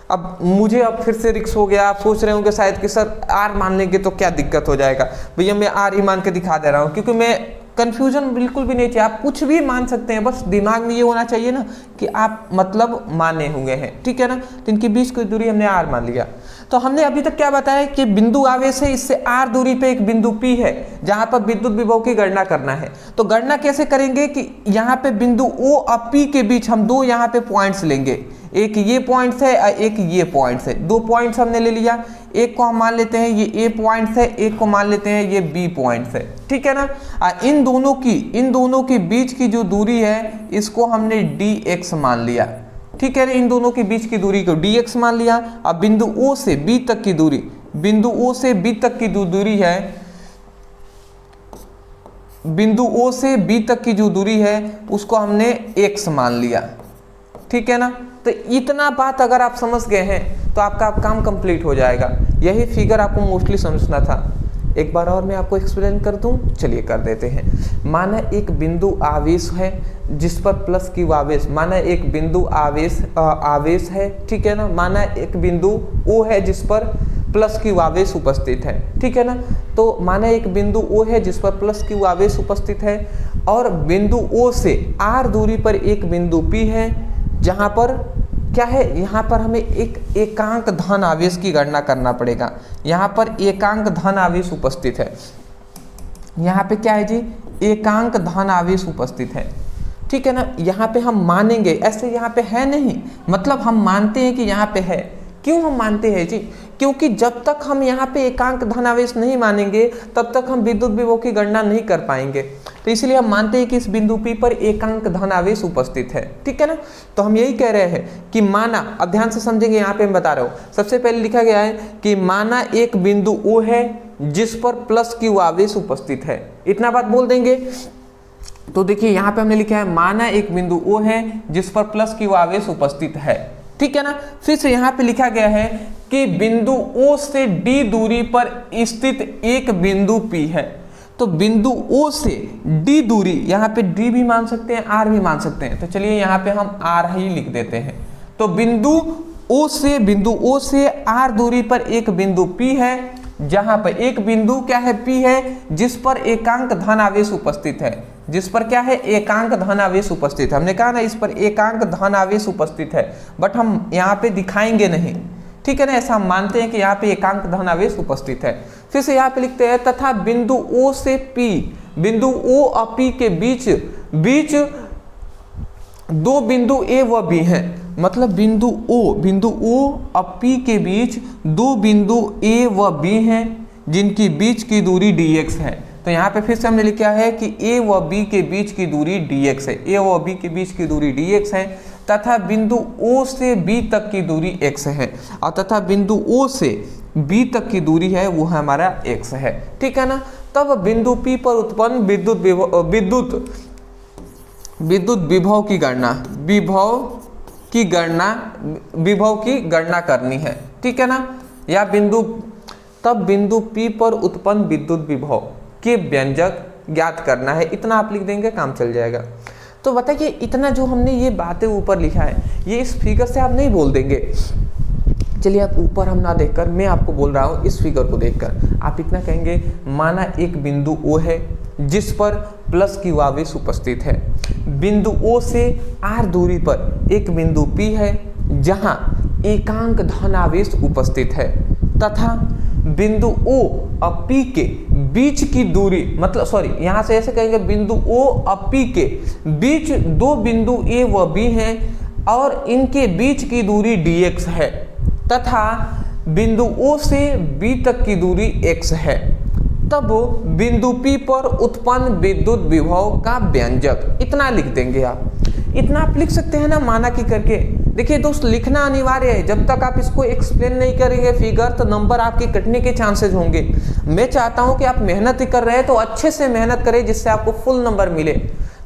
Speaker 1: अब मुझे अब फिर से रिक्स हो गया, आप सोच रहे होंगे शायद कि सर R मान लेंगे तो क्या दिक्कत हो जाएगा। भैया मैं R ही मान के दिखा दे रहा हूँ, क्योंकि मैं कंफ्यूजन बिल्कुल भी नहीं चाहिए। आप कुछ भी मान सकते हैं, बस दिमाग में ये होना चाहिए ना कि आप मतलब माने हुए हैं, ठीक है ना। तो इनके बीच की दूरी हमने R मान लिया। तो हमने अभी तक क्या बताया कि बिंदु आवेश है, इससे R दूरी पे एक बिंदु P है जहां पर विद्युत विभव की गणना करना है। तो गणना कैसे करेंगे कि यहाँ पे बिंदु O और P के बीच हम दो यहाँ पे पॉइंट्स लेंगे, एक ये पॉइंट्स है और एक ये पॉइंट्स है। दो पॉइंट्स हमने ले लिया, एक को हम मान लेते हैं ये A पॉइंट्स है, एक को मान लेते हैं ये B पॉइंट्स है, ठीक है ना। इन दोनों के बीच की जो दूरी है इसको हमने dx मान लिया, ठीक है। इन दोनों के बीच की दूरी को dx मान लिया। अब बिंदु O से B तक की दूरी, बिंदु O से B तक की जो दूरी है, बिंदु O से B तक की जो दूरी है उसको हमने x मान लिया, ठीक है ना। तो इतना बात अगर आप समझ गए हैं तो आपका काम कंप्लीट हो जाएगा। यही फिगर आपको मोस्टली समझना था। एक बार और मैं आपको एक्सप्लेन कर दूं, चलिए कर देते हैं। माना एक बिंदु आवेश है जिस पर प्लस Q आवेश, माना एक बिंदु आवेश है, ठीक है ना। माना एक बिंदु O है जिस पर प्लस Q आवेश उपस्थित है, ठीक है ना। तो माना एक बिंदु O है जिस पर प्लस Q आवेश उपस्थित है और बिंदु O से R दूरी पर एक बिंदु P है जहां पर क्या है, यहाँ पर हमें एक एकांक धन आवेश की गणना करना पड़ेगा। यहाँ पर एकांक धन आवेश उपस्थित है, यहाँ पे क्या है जी, एकांक धन आवेश उपस्थित है, ठीक है ना। यहाँ पे हम मानेंगे, ऐसे यहाँ पे है नहीं, मतलब हम मानते हैं कि यहाँ पे है। क्यों हम मानते हैं जी, क्योंकि जब तक हम यहाँ पे एकांक धन आवेश नहीं मानेंगे तब तक हम विद्युत विभव की गणना नहीं कर पाएंगे। तो इसलिए हम मानते हैं कि इस बिंदु P पर एकांक धन आवेश उपस्थित है, ठीक है ना। तो हम यही कह रहे हैं कि माना, अब ध्यान से समझेंगे, यहाँ पे मैं बता रहा हूँ। सबसे पहले लिखा गया है कि माना एक बिंदु O है जिस पर प्लस Q आवेश उपस्थित है, इतना बात बोल देंगे। तो देखिए यहाँ पे हमने लिखा है माना एक बिंदु O है जिस पर प्लस Q आवेश उपस्थित है, ठीक है ना। फिर से यहाँ पे लिखा गया है कि बिंदु O से D दूरी पर स्थित एक बिंदु P है। तो बिंदु O से D दूरी, यहाँ पे D भी मान सकते हैं, R भी मान सकते हैं। तो चलिए यहाँ पे हम R ही लिख देते हैं। तो बिंदु ओ से बिंदु ओ से आर दूरी पर एक बिंदु P है, जहां पर एक बिंदु क्या है P है, जिस पर एकांक धन आवेश उपस्थित है, जिस पर क्या है एकांक धन आवेश उपस्थित है। हमने कहा ना इस पर एकांक धन आवेश उपस्थित है, बट हम यहाँ पे दिखाएंगे नहीं, ठीक है ना, ऐसा हम मानते हैं कि यहाँ पे एकांक धन आवेश उपस्थित है। फिर से यहाँ पे लिखते हैं तथा बिंदु O से P, बिंदु O और P के बीच दो बिंदु A व B हैं, मतलब बिंदु O और P के बीच दो बिंदु A व B हैं जिनकी बीच की दूरी dx है। तो यहाँ पे फिर से हमने लिखा है कि A व B के बीच की दूरी dx है, A व B के बीच की दूरी dx है, तथा बिंदु O से B तक की दूरी x है, और तथा बिंदु O से B तक की दूरी है वो हमारा x है, ठीक है ना। तब बिंदु P पर उत्पन्न विद्युत विभव की गणना करनी है, ठीक है ना। या तब बिंदु P पर उत्पन्न विद्युत विभव के व्यंजक ज्ञात करना है, इतना आप लिख देंगे काम चल जाएगा। तो बताइए इतना जो हमने ये बातें ऊपर लिखा है ये इस फिगर से आप नहीं बोल देंगे। चलिए आप ऊपर हम ना देखकर मैं आपको बोल रहा हूँ इस फिगर को देखकर आप इतना कहेंगे, माना एक बिंदु O है जिस पर प्लस की आवेश उपस्थित है, बिंदु O से R दूरी पर एक बिंदु P है जहां एकांक धन आवेश उपस्थित है, तथा बिंदु O और P के बीच की दूरी, मतलब यहाँ से ऐसे कहेंगे बिंदु O और P के बीच दो बिंदु A व B हैं और इनके बीच की दूरी dx है, तथा बिंदु O से B तक की दूरी x है। तब बिंदु P पर उत्पन्न विद्युत विभव का व्यंजक, इतना लिख देंगे आप। इतना आप लिख सकते हैं ना माना कि करके। देखिए दोस्त लिखना अनिवार्य है, जब तक आप इसको एक्सप्लेन नहीं करेंगे फिगर तो नंबर आपके कटने के चांसेस होंगे। मैं चाहता हूं कि आप मेहनत ही कर रहे हैं तो अच्छे से मेहनत करें जिससे आपको फुल नंबर मिले।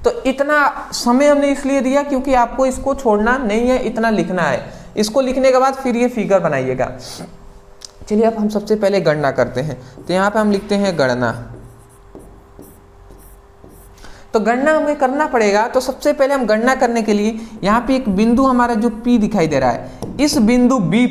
Speaker 1: तो इतना समय हमने इसलिए दिया क्योंकि आपको इसको छोड़ना नहीं है, इतना लिखना है। इसको लिखने के बाद फिर ये फिगर बनाइएगा। चलिए अब हम सबसे पहले गणना करते हैं। तो यहाँ पे हम लिखते हैं गणना। तो गणना हमें करना पड़ेगा। तो सबसे पहले हम गणना करने के लिए यहाँ पे एक बिंदु हमारा जो P दिखाई दे रहा है, इस बिंदु B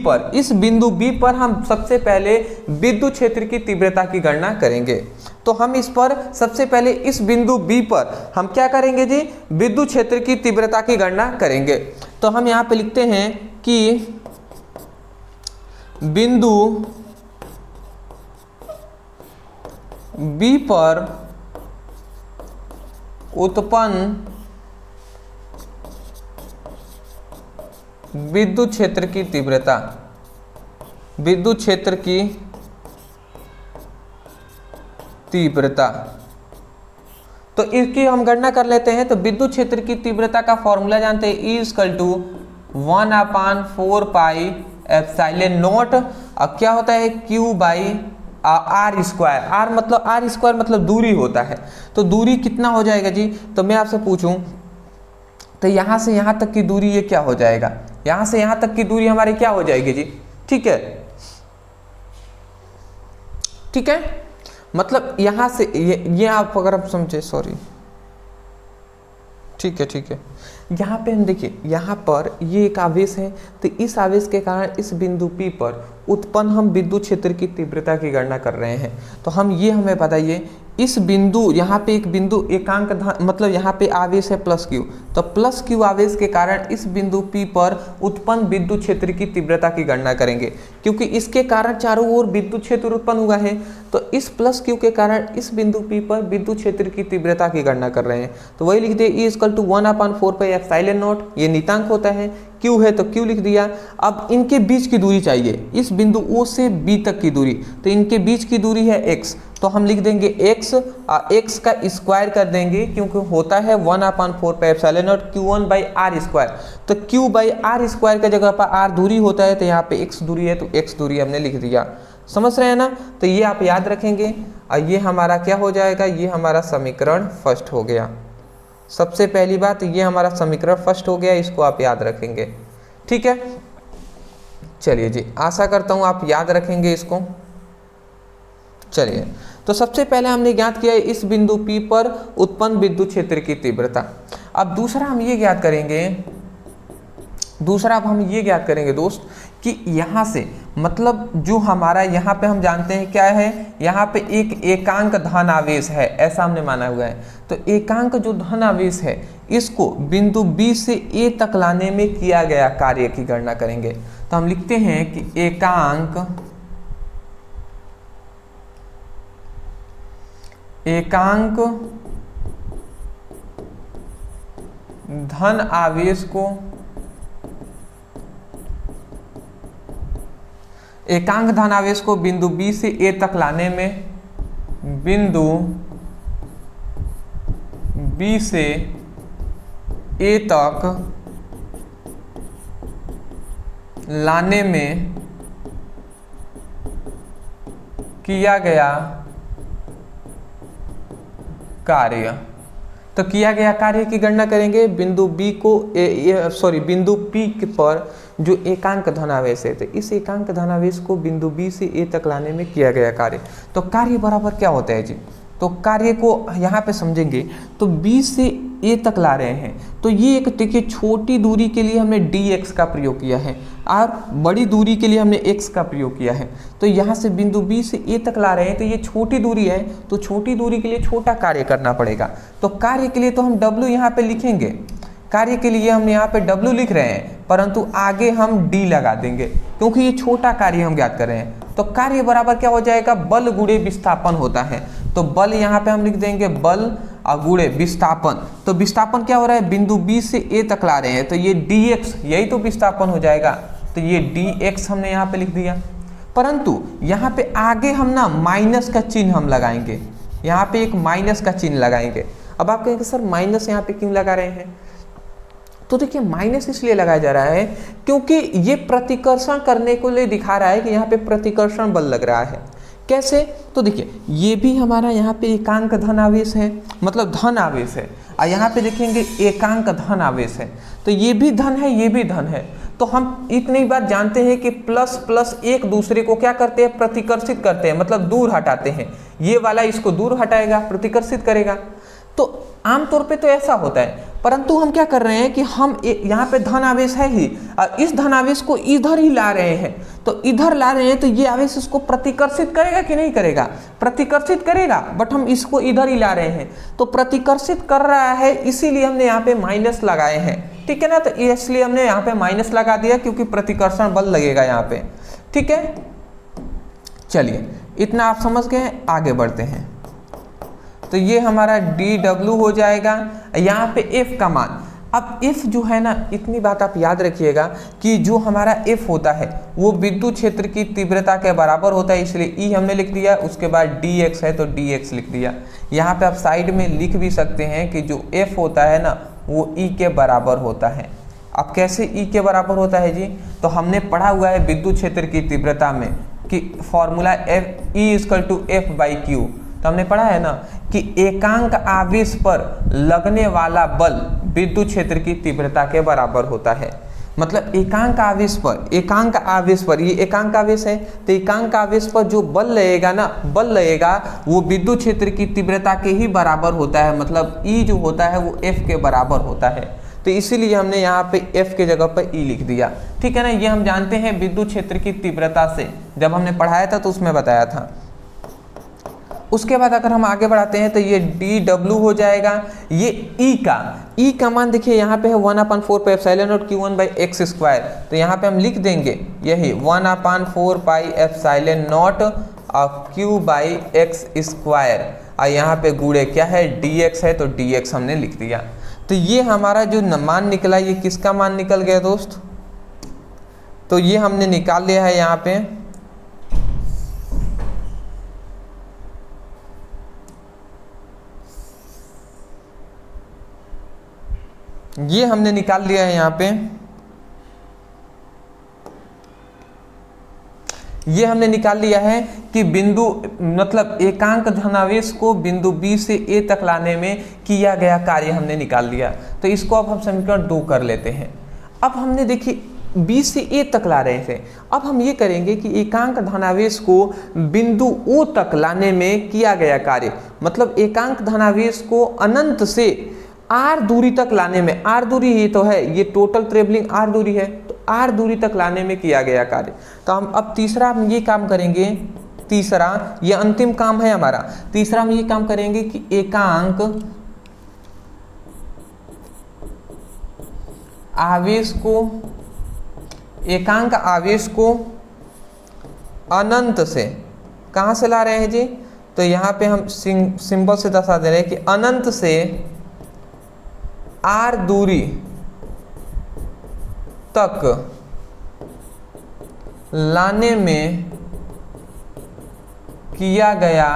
Speaker 1: पर हम सबसे पहले विद्युत क्षेत्र की तीव्रता की गणना करेंगे। तो हम इस पर सबसे पहले इस बिंदु B पर हम क्या करेंगे जी, विद्युत क्षेत्र की तीव्रता की गणना करेंगे। तो हम यहाँ पे लिखते हैं कि बिंदु B पर उत्पन्न विद्युत क्षेत्र की तीव्रता, विद्युत क्षेत्र की तीव्रता, तो इसकी हम गणना कर लेते हैं। तो विद्युत क्षेत्र की तीव्रता का फॉर्मूला जानते हैं, E = 1/4 पाई एप्सिलॉन नॉट। अब क्या होता है Q/r²। R स्क्वायर मतलब दूरी होता है। तो दूरी कितना हो जाएगा जी, तो मैं आपसे पूछूं तो यहाँ से यहाँ तक की दूरी ये क्या हो जाएगा, यहाँ से यहाँ तक की दूरी हमारी क्या हो जाएगी जी, ठीक है, ठीक है। मतलब यहाँ से ये आप अगर आप समझे, सॉरी, ठीक है, ठीक है। यहाँ पे हम देखिए, यहाँ पर ये एक आवेश है, तो इस आवेश के कारण इस बिंदु P पर उत्पन्न हम विद्युत क्षेत्र की तीव्रता की गणना कर रहे हैं। तो हमें बताइए इस बिंदु, यहाँ पे एक बिंदु एकांक धन, मतलब यहाँ पे आवेश है +q, तो +q आवेश के कारण इस बिंदु P पर उत्पन्न विद्युत क्षेत्र की तीव्रता की गणना करेंगे, क्योंकि इसके कारण चारों ओर विद्युत क्षेत्र उत्पन्न हुआ है। तो इस +q के कारण इस बिंदु P पर विद्युत क्षेत्र की तीव्रता की गणना कर रहे हैं। तो वही लिख दिए, E = 1/4 पाई एप्सिलॉन नॉट, ये नियतांक होता है, Q है तो Q लिख दिया। अब इनके बीच की दूरी चाहिए, इस बिंदु O से B तक की दूरी, तो इनके बीच की दूरी है x, तो हम लिख देंगे x का स्क्वायर कर देंगे, क्योंकि होता है 1/4 पाई एप्सिलॉन नॉट Q1/r²। तो Q/r² का जगह पर r दूरी होता है, तो यहाँ पे x दूरी है तो x दूरी हमने लिख दिया। समझ रहे हैं ना। तो ये आप याद रखेंगे और ये हमारा क्या हो जाएगा, ये हमारा समीकरण फर्स्ट हो गया। सबसे पहली बात ये हमारा समीकरण फर्स्ट हो गया, इसको आप याद रखेंगे, ठीक है। चलिए जी, आशा करता हूँ आप याद रखेंगे इसको। चलिए, तो सबसे पहले हमने ज्ञात किया इस बिंदु P पर उत्पन्न विद्युत क्षेत्र की तीव्रता। अब दूसरा हम ये ज्ञात करेंगे दोस्त कि यहाँ से मतलब जो हमारा यहाँ पे हम जानते हैं क्या है, यहाँ पे एक एकांक धन आवेश है, ऐसा हमने माना हुआ है। तो एकांक जो धन आवेश है इसको बिंदु B से A तक लाने में किया गया कार्य की गणना करेंगे। तो हम लिखते हैं कि एकांक धन आवेश को बिंदु B से A तक लाने में, बिंदु B से A तक लाने में किया गया कार्य। तो किया गया कार्य की गणना करेंगे बिंदु B को बिंदु P पर जो एकांक धनावेश है, तो इस एकांक धनावेश को बिंदु B से A तक लाने में किया गया कार्य। तो कार्य बराबर क्या होता है जी, तो कार्य को यहाँ पे समझेंगे। तो B से A तक ला रहे हैं, तो ये एक देखिए छोटी दूरी के लिए हमने dx का प्रयोग किया है और बड़ी दूरी के लिए हमने x का प्रयोग किया है। तो यहाँ से बिंदु B से A तक ला रहे हैं, तो ये छोटी दूरी है, तो छोटी दूरी के लिए छोटा कार्य करना पड़ेगा। तो कार्य के लिए तो हम w यहाँ पे लिखेंगे, कार्य के लिए हम यहाँ पे w लिख रहे हैं, परंतु आगे हम d लगा देंगे क्योंकि ये छोटा कार्य हम ज्ञात कर रहे हैं। तो कार्य बराबर क्या हो जाएगा, बल गुणे विस्थापन होता है। तो बल यहाँ पे हम लिख देंगे बल और गुणे विस्थापन। तो विस्थापन क्या हो रहा है, बिंदु B से A तक ला रहे हैं, तो ये dx यही तो विस्थापन हो जाएगा। तो ये dx हमने यहाँ पे लिख दिया, परंतु यहाँ पे आगे हम ना माइनस का चिन्ह हम लगाएंगे, यहाँ पे एक माइनस का चिन्ह लगाएंगे। अब आप कहेंगे सर माइनस यहाँ पे क्यों लगा रहे हैं, तो देखिए माइनस इसलिए लगाया जा रहा है क्योंकि ये प्रतिकर्षण करने को लिए दिखा रहा है कि यहाँ पे प्रतिकर्षण बल लग रहा है। कैसे, तो देखिए ये भी हमारा यहाँ पे एकांक धन आवेश है, मतलब धन आवेश है, और यहाँ पे देखेंगे एकांक धन आवेश है, तो ये भी धन है, ये भी धन है। तो हम इतनी बार जानते हैं कि प्लस प्लस एक दूसरे को क्या करते हैं, प्रतिकर्षित करते हैं, मतलब दूर हटाते हैं। ये वाला इसको दूर हटाएगा, प्रतिकर्षित करेगा। तो आमतौर पे तो ऐसा होता है, परंतु हम क्या कर रहे हैं कि हम यहाँ पे धन आवेश है ही, और इस धन आवेश को इधर ही ला रहे हैं। तो इधर ला रहे हैं तो ये आवेश इसको प्रतिकर्षित करेगा कि नहीं करेगा, प्रतिकर्षित करेगा, बट हम इसको इधर ही ला रहे हैं। तो प्रतिकर्षित कर रहा है, इसीलिए हमने यहाँ पे माइनस लगाए हैं, ठीक है ना। तो इसलिए हमने यहाँ पे माइनस लगा दिया क्योंकि प्रतिकर्षण बल लगेगा यहाँ पे, ठीक है। चलिए इतना आप समझ गए, आगे बढ़ते हैं। तो ये हमारा dw हो जाएगा, यहाँ पे f का मान। अब f जो है ना, इतनी बात आप याद रखिएगा कि जो हमारा f होता है वो विद्युत क्षेत्र की तीव्रता के बराबर होता है, इसलिए E हमने लिख दिया। उसके बाद dx है तो dx लिख दिया। यहाँ पे आप साइड में लिख भी सकते हैं कि जो f होता है ना वो E के बराबर होता है। अब कैसे E के बराबर होता है जी, तो हमने पढ़ा हुआ है विद्युत क्षेत्र की तीव्रता में कि फॉर्मूला E=F/Q। तो हमने पढ़ा है ना कि एकांक आवेश पर लगने वाला बल विद्युत क्षेत्र की तीव्रता के बराबर होता है। मतलब एकांक आवेश पर ये एकांक आवेश है, तो एकांक आवेश पर जो बल लगेगा ना, बल लगेगा वो विद्युत क्षेत्र की तीव्रता के ही बराबर होता है। मतलब E जो होता है वो F के बराबर होता है। तो इसीलिए हमने यहाँ पे F के जगह पर E लिख दिया, ठीक है ना। ये हम जानते हैं विद्युत क्षेत्र की तीव्रता से, जब हमने पढ़ाया था तो उसमें बताया था। उसके बाद अगर हम आगे बढ़ाते हैं तो ये dw हो जाएगा। ये E का मान देखिए यहाँ पे है 1/4 पाई एप्सिलॉन नॉट q1/x²। तो यहाँ पे हम लिख देंगे यही 1/4 पाई एप्सिलॉन नॉट q/x², और यहाँ पे गुणे क्या है, dx है, तो dx हमने लिख दिया। तो ये हमारा जो मान निकला, ये किसका मान निकल गया दोस्त, तो ये हमने निकाल लिया है यहाँ पे। ये हमने निकाल लिया है यहाँ पे, ये हमने निकाल लिया है कि बिंदु मतलब एकांक धनावेश को बिंदु B से A तक लाने में किया गया कार्य हमने निकाल लिया। तो इसको अब हम समीकरण 2 कर लेते हैं। अब हमने देखिए B से A तक ला रहे थे, अब हम ये करेंगे कि एकांक धनावेश को बिंदु O तक लाने में किया गया कार्य, मतलब एकांक धनावेश को अनंत से r दूरी तक लाने में, r दूरी ये तो है, ये टोटल ट्रेवलिंग r दूरी है, तो r दूरी तक लाने में किया गया कार्य। तो हम अब तीसरा हम ये काम करेंगे, तीसरा ये अंतिम काम है हमारा। तीसरा हम ये काम करेंगे कि एकांक आवेश को अनंत से, कहाँ से ला रहे हैं जी? तो यहाँ पे हम सिंबल से दर्शा दे रहे हैं कि अनंत से r दूरी तक लाने में किया गया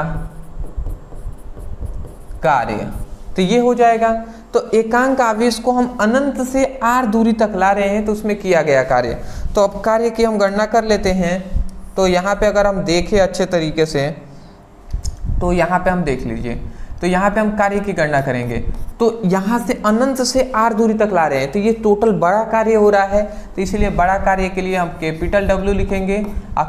Speaker 1: कार्य। तो ये हो जाएगा। तो एकांक आवेश को हम अनंत से r दूरी तक ला रहे हैं तो उसमें किया गया कार्य। तो अब कार्य की हम गणना कर लेते हैं। तो यहाँ पे अगर हम देखें अच्छे तरीके से, तो यहाँ पे हम देख लीजिए, तो यहाँ पे हम कार्य की गणना करेंगे। तो यहाँ से अनंत से r दूरी तक ला रहे हैं तो ये टोटल बड़ा कार्य हो रहा है, तो इसलिए बड़ा कार्य के लिए हम कैपिटल W लिखेंगे। और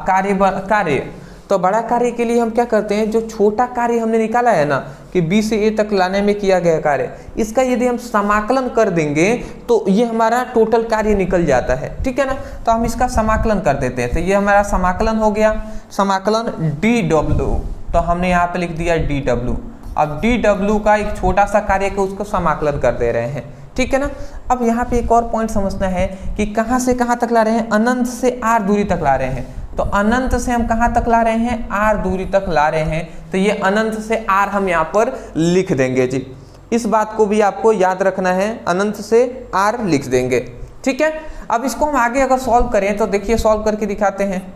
Speaker 1: कार्य तो बड़ा कार्य के लिए हम क्या करते हैं, जो छोटा कार्य हमने निकाला है ना कि B से A तक लाने में किया गया कार्य, इसका यदि हम समाकलन कर देंगे तो ये हमारा टोटल कार्य निकल जाता है, ठीक है ना। तो हम इसका समाकलन कर देते हैं। तो ये हमारा समाकलन हो गया, समाकलन dW, तो हमने यहाँ पे लिख दिया dW। अब dW का एक छोटा सा कार्य का उसको समाकलन कर दे रहे हैं, ठीक है ना। अब यहाँ पे एक और पॉइंट समझना है कि कहाँ से कहाँ तक ला रहे हैं, अनंत से r दूरी तक ला रहे हैं। तो अनंत से हम कहाँ तक ला रहे हैं, r दूरी तक ला रहे हैं। तो ये अनंत से r हम यहाँ पर लिख देंगे जी, इस बात को भी आपको याद रखना है, अनंत से r लिख देंगे, ठीक है। अब इसको हम आगे अगर सॉल्व करें तो देखिए सॉल्व करके दिखाते हैं।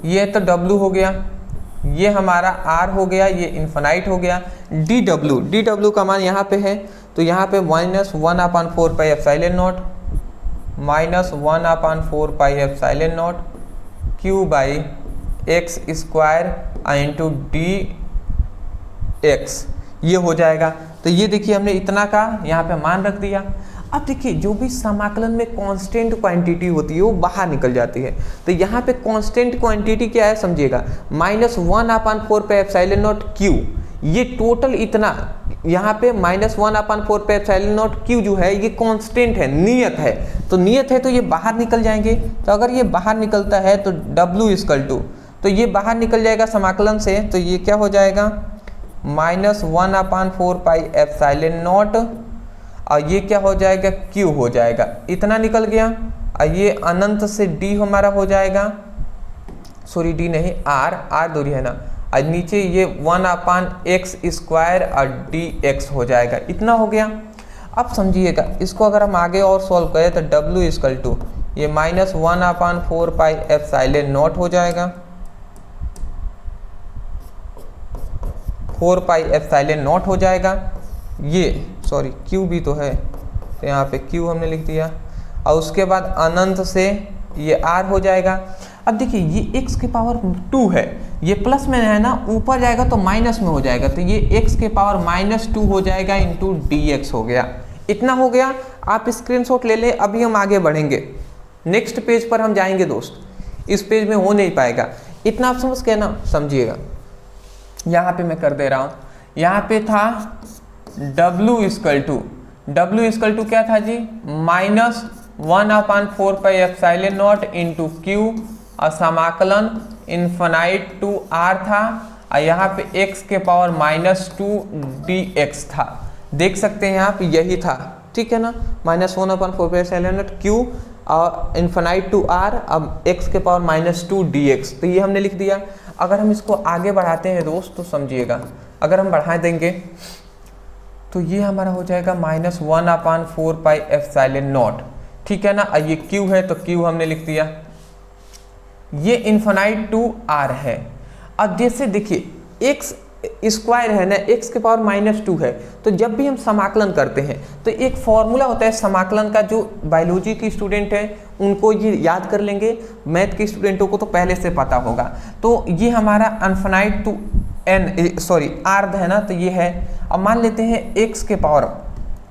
Speaker 1: ये तो W हो गया, ये हमारा r हो गया, ये इन्फिनाइट हो गया। dW का मान यहाँ पे है, तो यहाँ पे -1/4 pi epsilon not, -1/4 pi epsilon not q by x square into dx, ये हो जाएगा। तो ये देखिए हमने इतना का यहाँ पे मान रख दिया। अब देखिए जो भी समाकलन में कांस्टेंट क्वांटिटी होती है वो बाहर निकल जाती है। तो यहाँ पे कांस्टेंट क्वांटिटी क्या है समझिएगा, -1/4 पे एप्सिलॉन नॉट q, ये टोटल इतना यहाँ पे -1/4 पे एप्सिलॉन नॉट q जो है ये कांस्टेंट है, नियत है। तो नियत है तो ये बाहर निकल जाएंगे। तो अगर ये बाहर निकलता है तो W इक्वल टू, तो ये बाहर निकल जाएगा समाकलन से, तो ये क्या हो जाएगा -1/4 पाई एप्सिलॉन नॉट, और ये क्या हो जाएगा Q हो जाएगा, इतना निकल गया। और ये अनंत से D हमारा हो जाएगा, सॉरी D नहीं R दूरी है ना, और नीचे ये 1/x स्क्वायर और dx हो जाएगा, इतना हो गया। अब समझिएगा इसको अगर हम आगे और सॉल्व करें तो W इक्वल टू ये -1/4 पाई एप्सिलॉन नॉट हो जाएगा, 4 पाई एप्सिलॉन नॉट हो जाएगा। ये सॉरी Q भी तो है, तो यहाँ पे Q हमने लिख दिया। और उसके बाद अनंत से ये R हो जाएगा। अब देखिए ये x के पावर 2 है, ये प्लस में है ना, ऊपर जाएगा तो माइनस में हो जाएगा, तो ये x के पावर -2 हो जाएगा इंटू dx हो गया, इतना हो गया। आप स्क्रीनशॉट ले लें। अभी हम आगे बढ़ेंगे, नेक्स्ट पेज पर हम जाएंगे दोस्त, इस पेज में हो नहीं पाएगा, इतना आप समझ के ना समझिएगा। यहाँ पे मैं कर दे रहा हूँ, यहाँ पे था W इक्वल टू क्या था जी, -1/4 pi epsilon not into Q, और समाकलन इन्फिनाइट टू R था, और यहाँ पे x के पावर -2 dx था। देख सकते हैं आप यही था, ठीक है ना, -1/4 पाई एप्सिलॉन नॉट Q और इन्फिनाइट टू R, अब x के पावर -2 dx, तो ये हमने लिख दिया। अगर हम इसको आगे बढ़ाते हैं दोस्त तो समझिएगा, अगर हम बढ़ा देंगे तो ये हमारा हो जाएगा -1/4 पाई एप्सिलॉन नॉट, ठीक है ना। ये Q है तो Q हमने लिख दिया, ये इन्फिनाइट टू R है। अब जैसे देखिए x स्क्वायर है ना, x के पावर -2 है, तो जब भी हम समाकलन करते हैं तो एक फॉर्मूला होता है समाकलन का, जो बायोलॉजी के स्टूडेंट हैं उनको ये याद कर लेंगे, मैथ के स्टूडेंटों को तो पहले से पता होगा। तो ये हमारा इन्फिनाइट टू R है ना, तो ये है। अब मान लेते हैं x के पावर,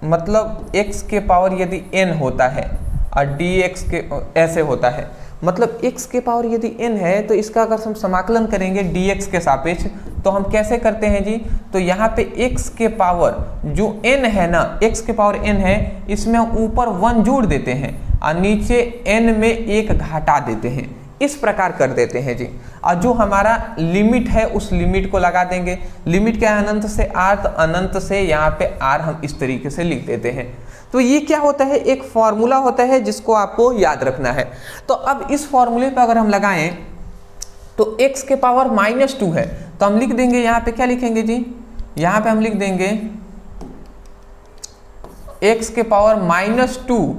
Speaker 1: मतलब x के पावर यदि n होता है और dx के ऐसे होता है, मतलब x के पावर यदि n है तो इसका अगर हम समाकलन करेंगे dx के सापेक्ष तो हम कैसे करते हैं जी, तो यहाँ पे x के पावर जो n है ना, x के पावर n है, इसमें हम ऊपर 1 जोड़ देते हैं और नीचे n में 1 घटा देते हैं, इस प्रकार कर देते हैं जी। और जो हमारा लिमिट है उस लिमिट को लगा देंगे। लिमिट क्या है, अनंत से r, तो अनंत से यहाँ पे r हम इस तरीके से लिख देते हैं। तो ये क्या होता है, एक फॉर्मूला होता है जिसको आपको याद रखना है। तो अब इस फॉर्मूले पे अगर हम लगाएं तो x के पावर -2 है, तो हम लिख देंगे यहाँ पे, क्या लिखेंगे जी, यहाँ पे हम लिख देंगे x के पावर -2,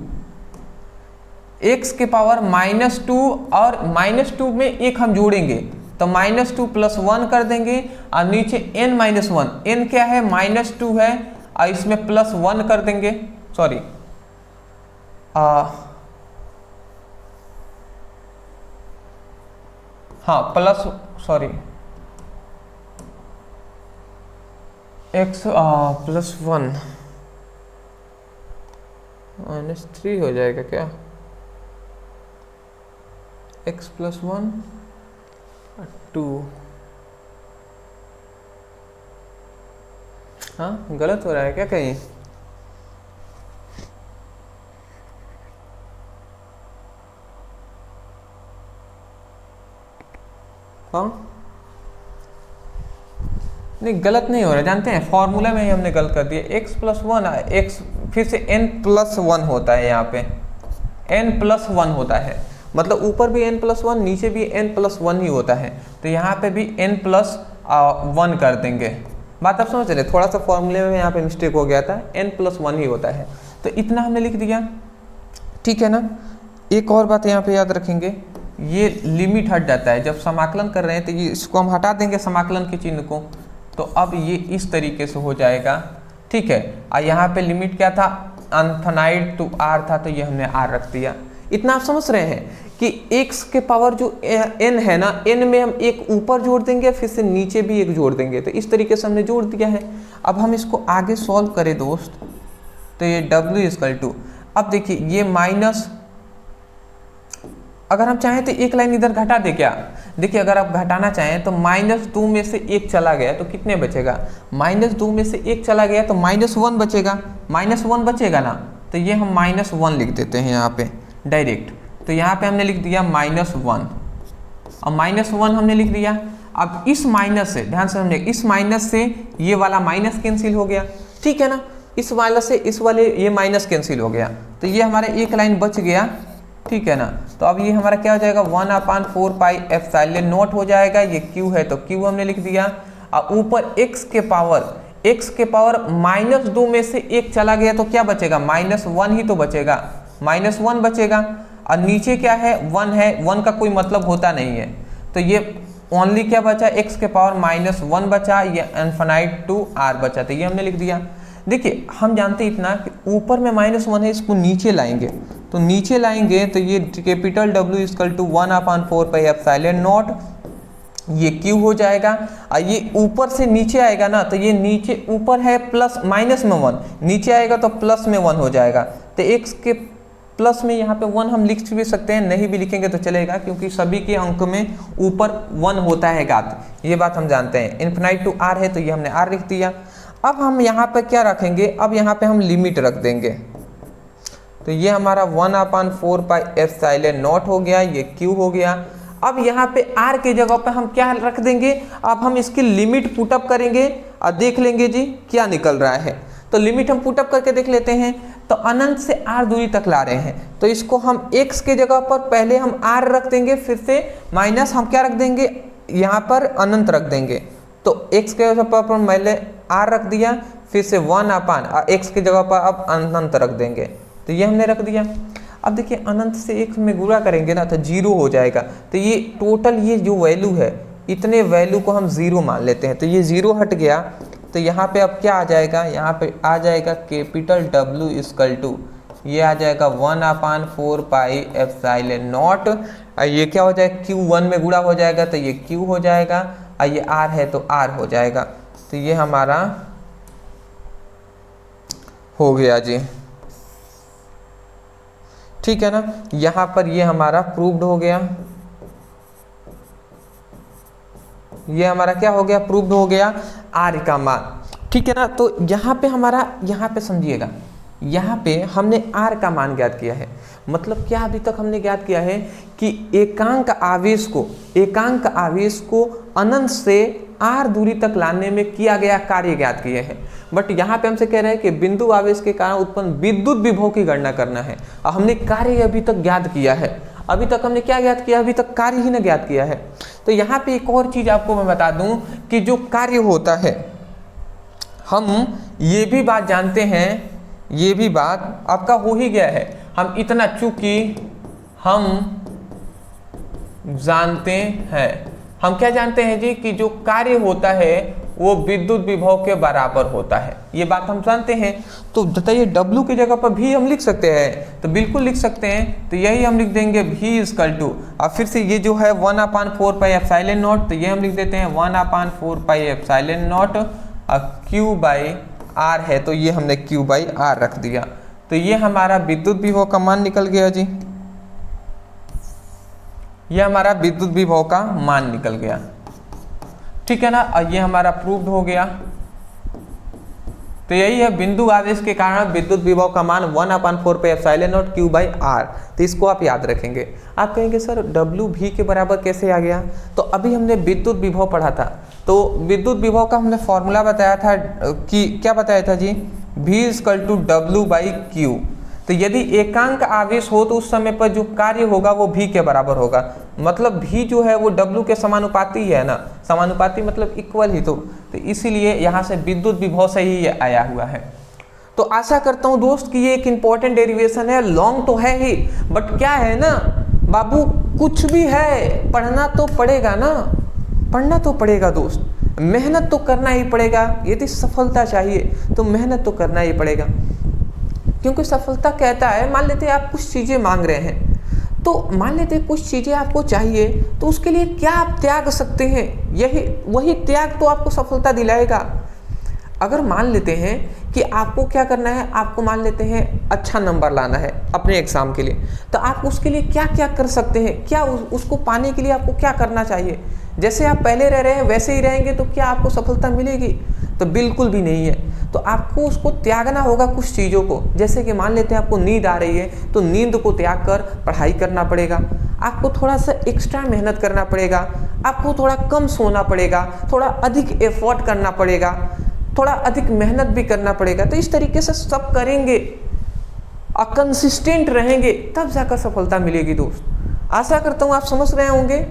Speaker 1: x के पावर -2 और -2 में 1 हम जोड़ेंगे तो -2 + 1 कर देंगे और नीचे n-1, n क्या है, -2 है और इसमें +1 कर देंगे, सॉरी हाँ प्लस, सॉरी x +1 -3 हो जाएगा क्या, x +1 2, हाँ गलत हो रहा है क्या कहीं, हाँ नहीं गलत नहीं हो रहा, जानते हैं फॉर्मूला में ही हमने गलत कर दिया। x +1, x फिर से n+1 होता है, यहाँ पे n+1 होता है, मतलब ऊपर भी n+1 नीचे भी n+1 ही होता है, तो यहाँ पे भी n+1 कर देंगे। बात आप समझ रहे, थोड़ा सा फॉर्मूले में यहाँ पे मिस्टेक हो गया था, n+1 ही होता है, तो इतना हमने लिख दिया, ठीक है ना। एक और बात यहाँ पे याद रखेंगे, ये लिमिट हट जाता है जब समाकलन कर रहे हैं, तो ये इसको हम हटा देंगे समाकलन के चिन्ह को, तो अब ये इस तरीके से हो जाएगा, ठीक है। और यहाँ पे लिमिट क्या था, इनफिनाइट टू r था, तो ये हमने r रख दिया। इतना आप समझ रहे हैं कि x के पावर जो n है ना, n में हम 1 ऊपर जोड़ देंगे, फिर से नीचे भी 1 जोड़ देंगे, तो इस तरीके से हमने जोड़ दिया है। अब हम इसको आगे सॉल्व करें दोस्त, तो ये w, अब देखिए ये माइनस, अगर हम चाहें तो एक लाइन इधर घटा दे क्या, देखिए अगर आप घटाना चाहें तो -2 में से 1 चला गया तो कितने बचेगा, -2 में से 1 चला गया तो -1 बचेगा, -1 बचेगा ना, तो ये हम -1 लिख देते हैं यहाँ पे डायरेक्ट। तो यहाँ पे हमने लिख दिया -1 और -1 हमने लिख दिया। अब इस माइनस से, ध्यान से हमने, इस माइनस से ये वाला माइनस कैंसिल हो गया, ठीक है ना, इस वाला से इस वाले ये माइनस कैंसिल हो गया, तो ये हमारे एक लाइन बच गया, ठीक है ना। तो अब ये हमारा क्या हो जाएगा, 1/4πε0 हो जाएगा, ये q है तो q हमने लिख दिया। और ऊपर x के पावर -2 में से 1 चला गया तो क्या बचेगा, -1 ही तो बचेगा, -1 बचेगा। और नीचे क्या है, 1 है, 1 का कोई मतलब होता नहीं है, तो ये ओनली क्या बचा, x के पावर -1 बचा, ये इनफिनाइट टू r बचा, तो ये हमने लिख दिया। देखिए हम जानते हैं इतना कि ऊपर में -1 है, इसको नीचे लाएंगे, तो नीचे लाएंगे तो ये कैपिटल W = 1/4πε0, ये Q हो जाएगा। और ये ऊपर से नीचे आएगा ना, तो ये नीचे ऊपर है प्लस माइनस में 1, नीचे आएगा तो प्लस में 1 हो जाएगा, तो x के प्लस में यहाँ पे 1 हम लिख भी सकते हैं, नहीं भी लिखेंगे तो चलेगा, क्योंकि सभी के अंक में ऊपर 1 होता है घात, ये बात हम जानते हैं। इनफिनाइट टू r है तो ये हमने r लिख दिया। अब हम यहाँ पे क्या रखेंगे, अब यहाँ पे हम लिमिट रख देंगे, तो ये हमारा 1/4πε0 हो गया, ये q हो गया। अब यहाँ पे r के जगह पे हम क्या रख देंगे, अब हम इसकी लिमिट पुटअप करेंगे और देख लेंगे जी क्या निकल रहा है। तो लिमिट हम पुटअप करके देख लेते हैं, तो अनंत से r दूरी तक ला रहे हैं, तो इसको हम x के जगह पर पहले हम r रख देंगे, फिर से माइनस हम क्या रख देंगे, यहाँ पर अनंत रख देंगे, तो x के जगह पर पहले r रख दिया, फिर से 1/x के जगह पर अब अनंत रख देंगे, तो ये हमने रख दिया। अब देखिए अनंत से x में गुणा करेंगे ना तो 0 हो जाएगा, तो ये टोटल ये जो वैल्यू है, इतने वैल्यू को हम 0 मान लेते हैं, तो ये 0 हट गया। तो यहाँ पे अब क्या आ जाएगा, यहाँ पे आ जाएगा कैपिटल W = ये आ जाएगा 1/4πε0, और ये क्या हो जाएगा, Q1 में गुणा हो जाएगा, तो ये Q हो जाएगा, और ये R है तो R हो जाएगा, तो ये हमारा हो गया जी, ठीक है ना। यहाँ पर ये हमारा प्रूव्ड हो गया, ये हमारा क्या हो गया, प्रूव्ड हो गया R का मान, ठीक है ना। तो यहाँ पे हमारा, यहाँ पे समझिएगा, यहाँ पे हमने R का मान ज्ञात किया है, मतलब क्या अभी तक हमने ज्ञात किया है कि एकांक आवेश को अनंत से r दूरी तक लाने में किया गया कार्य ज्ञात किए हैं। बट यहाँ पे हमसे कह रहे हैं कि बिंदु आवेश के कारण उत्पन्न विद्युत विभव की गणना करना है और हमने कार्य अभी तक ज्ञात किया है। अभी तक हमने क्या ज्ञात किया, अभी तक कार्य ही ना ज्ञात किया है। तो यहाँ पे एक और चीज आपको मैं बता दूं कि जो कार्य होता है, हम ये भी बात जानते हैं, ये भी बात आपका हो ही गया है, हम इतना चूंकि हम जानते हैं, हम क्या जानते हैं जी कि जो कार्य होता है वो विद्युत विभव के बराबर होता है, ये बात हम जानते हैं। तो बताइए W की जगह पर भी हम लिख सकते हैं, तो बिल्कुल लिख सकते हैं। तो यही हम लिख देंगे V इक्वल टू, अब फिर से ये जो है 1/4 पाई एप्सिलॉन नॉट, तो ये हम लिख देते हैं 1/4 पाई एप्सिलॉन नॉट और Q/R है, तो ये हमने Q/R रख दिया। तो ये हमारा विद्युत विभव का मान निकल गया जी, ये हमारा विद्युत विभव का मान निकल गया, ठीक है ना। और ये हमारा प्रूव्ड हो गया। तो यही है बिंदु आवेश के कारण विद्युत विभव का मान 1/4 पे एप्सिलॉन नॉट Q/R। तो इसको आप याद रखेंगे। आप कहेंगे सर W V के बराबर कैसे आ गया, तो अभी हमने विद्युत विभव पढ़ा था, तो विद्युत विभव का हमने फॉर्मूला बताया था कि क्या बताया था जी, V इक्वल टू W/Q। तो यदि एकांक आवेश हो तो उस समय पर जो कार्य होगा वो V के बराबर होगा, मतलब V जो है वो W के समानुपाती है ना, समानुपाती मतलब इक्वल ही, तो इसीलिए यहाँ से विद्युत विभव से ही ये आया हुआ है। तो आशा करता हूँ दोस्त कि ये एक इम्पॉर्टेंट डेरिवेशन है, लॉन्ग तो है ही, बट क्या है ना बाबू, कुछ भी है पढ़ना तो पड़ेगा ना, पढ़ना तो पड़ेगा दोस्त, मेहनत तो करना ही पड़ेगा। यदि सफलता चाहिए तो मेहनत तो करना ही पड़ेगा, क्योंकि सफलता कहता है, मान लेते हैं आप कुछ चीज़ें मांग रहे हैं, तो मान लेते हैं कुछ चीज़ें आपको चाहिए, तो उसके लिए क्या आप त्याग सकते हैं, यही वही त्याग तो आपको सफलता दिलाएगा। अगर मान लेते हैं कि आपको क्या करना है, आपको मान लेते हैं अच्छा नंबर लाना है अपने एग्ज़ाम के लिए, तो आप उसके लिए क्या क्या कर सकते हैं, क्या उसको पाने के लिए आपको क्या करना चाहिए। जैसे आप पहले रह रहे हैं वैसे ही रहेंगे तो क्या आपको सफलता मिलेगी, तो बिल्कुल भी नहीं है। तो आपको उसको त्यागना होगा कुछ चीज़ों को, जैसे कि मान लेते हैं आपको नींद आ रही है तो नींद को त्याग कर पढ़ाई करना पड़ेगा, आपको थोड़ा सा एक्स्ट्रा मेहनत करना पड़ेगा, आपको थोड़ा कम सोना पड़ेगा, थोड़ा अधिक एफर्ट करना पड़ेगा, थोड़ा अधिक मेहनत भी करना पड़ेगा। तो इस तरीके से सब करेंगे और कंसिस्टेंट रहेंगे तब जाकर सफलता मिलेगी दोस्त। आशा करता हूँ आप समझ रहे होंगे।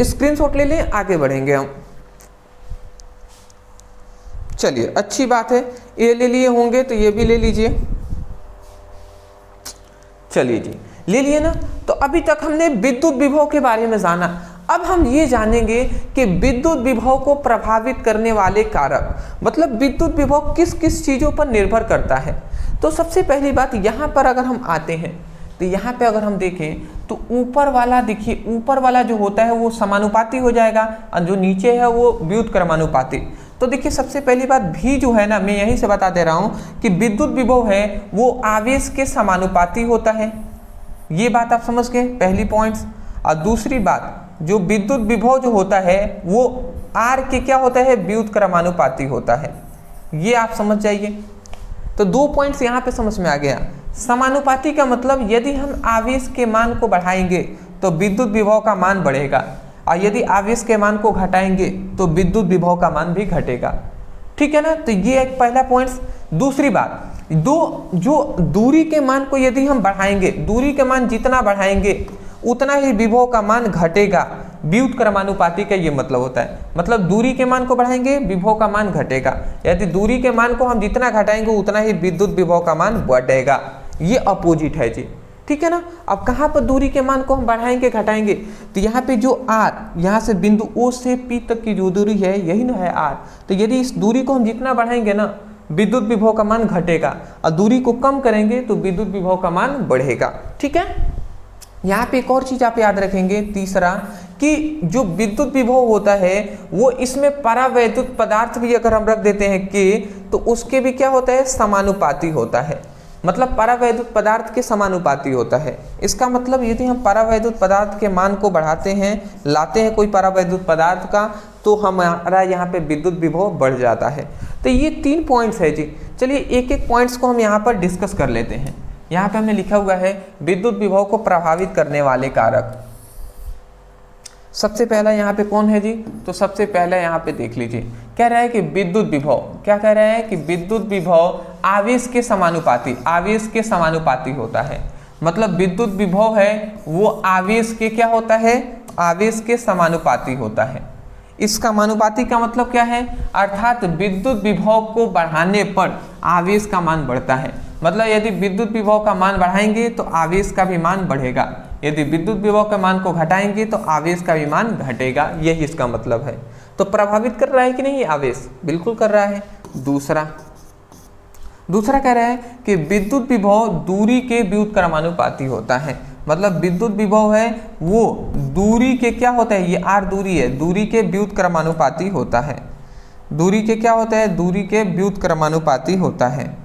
Speaker 1: स्क्रीनशॉट ले लें, आगे बढ़ेंगे हम। चलिए अच्छी बात है, ये ले लिए होंगे तो ये भी ले लीजिए। चलिए जी, ले लिए ना। तो अभी तक हमने विद्युत विभव के बारे में जाना, अब हम ये जानेंगे कि विद्युत विभव को प्रभावित करने वाले कारक, मतलब विद्युत विभव किस किस चीज़ों पर निर्भर करता है। तो सबसे पहली बात यहाँ पर अगर हम आते हैं तो यहाँ पे अगर हम देखें तो ऊपर वाला देखिए, ऊपर वाला जो होता है वो समानुपाती हो जाएगा और जो नीचे है वो व्युत्क्रमानुपाती। तो देखिए सबसे पहली बात भी जो है ना, मैं यहीं से बता दे रहा हूँ कि विद्युत विभव है वो आवेश के समानुपाती होता है, ये बात आप समझ गए पहली पॉइंट्स। और दूसरी बात, जो विद्युत विभव जो होता है वो आर के क्या होता है, व्युत्क्रमानुपाती होता है, ये आप समझ जाइए। तो 2 पॉइंट्स यहाँ पे समझ में आ गया। समानुपाती का मतलब यदि हम आवेश के मान को बढ़ाएंगे तो विद्युत विभव का मान बढ़ेगा, और यदि आवेश के मान को घटाएंगे तो विद्युत विभव का मान भी घटेगा, ठीक है ना। तो ये एक पहला पॉइंट्स। दूसरी बात, जो दूरी के मान को यदि हम बढ़ाएंगे, दूरी के मान जितना बढ़ाएंगे उतना ही विभव का मान घटेगा, व्युत्क्रमानुपाती का ये मतलब होता है। मतलब दूरी के मान को बढ़ाएंगे विभव का मान घटेगा, यदि दूरी के मान को हम जितना घटाएंगे उतना ही विद्युत विभव का मान बढ़ेगा, ये अपोजिट है जी, ठीक है ना। अब कहाँ पर दूरी के मान को हम बढ़ाएंगे घटाएंगे, तो यहाँ पे जो R, यहाँ से बिंदु O से P तक की जो दूरी है यही ना है R। तो यदि इस दूरी को हम जितना बढ़ाएंगे ना विद्युत विभव का मान घटेगा, और दूरी को कम करेंगे तो विद्युत विभव का मान बढ़ेगा, ठीक है। यहाँ पे एक और चीज आप याद रखेंगे, तीसरा, कि जो विद्युत विभव होता है वो इसमें परावैद्युत पदार्थ भी अगर हम रख देते हैं कि, तो उसके भी क्या होता है, समानुपाती होता है। मतलब परावैद्युत पदार्थ के समानुपाती होता है। इसका मतलब यदि हम परावैद्युत पदार्थ के मान को बढ़ाते हैं, लाते हैं कोई परावैद्युत पदार्थ का, तो हमारा यहाँ पे विद्युत विभव बढ़ जाता है। तो ये 3 पॉइंट्स है जी। चलिए एक एक पॉइंट्स को हम यहाँ पर डिस्कस कर लेते हैं। यहाँ पे हमने लिखा हुआ है विद्युत विभव को प्रभावित करने वाले कारक। सबसे पहला यहाँ पे कौन है जी? तो सबसे पहला यहाँ पे देख लीजिए, कह रहा है कि विद्युत विभव, क्या कह रहा है कि विद्युत विभव आवेश के समानुपाती, आवेश के समानुपाती होता है। मतलब विद्युत विभव है वो आवेश के क्या होता है? आवेश के समानुपाती होता है। इसका समानुपाती का मतलब क्या है? अर्थात विद्युत विभव को बढ़ाने पर आवेश का मान बढ़ता है। मतलब यदि विद्युत विभव का मान बढ़ाएंगे तो आवेश का भी मान बढ़ेगा, यदि विद्युत विभव के मान को घटाएंगे तो आवेश का भी मान घटेगा, यही इसका मतलब है। तो प्रभावित कर रहा है कि नहीं आवेश? बिल्कुल कर रहा है। दूसरा कह रहा है कि विद्युत विभव दूरी के व्युत्क्रमानुपाती होता है। मतलब विद्युत विभव है वो दूरी के क्या होता है? ये r दूरी है, दूरी के व्युत्क्रमानुपाती होता है। दूरी के क्या होता है? दूरी के व्युत्क्रमानुपाती होता है।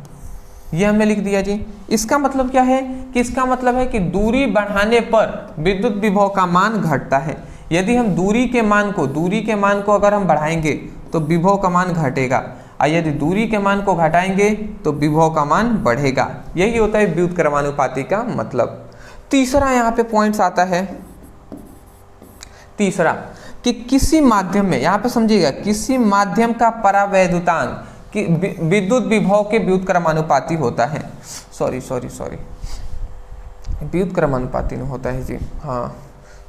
Speaker 1: ये हमने लिख दिया जी। इसका मतलब क्या है? कि इसका मतलब है कि दूरी बढ़ाने पर विद्युत विभव का मान घटता है। यदि हम दूरी के मान को अगर हम बढ़ाएंगे तो विभव का मान घटेगा, और यदि दूरी के मान को घटाएंगे तो विभव का मान बढ़ेगा। यही होता है व्युत्क्रमानुपाती का मतलब। तीसरा यहाँ पे पॉइंट्स आता है, तीसरा कि किसी माध्यम में, यहाँ पे समझिएगा, किसी माध्यम का परावैद्युतांक कि विद्युत विभव के व्युत्क्रमानुपाती होता है। सॉरी व्युत्क्रमानुपाती नहीं होता है जी, हाँ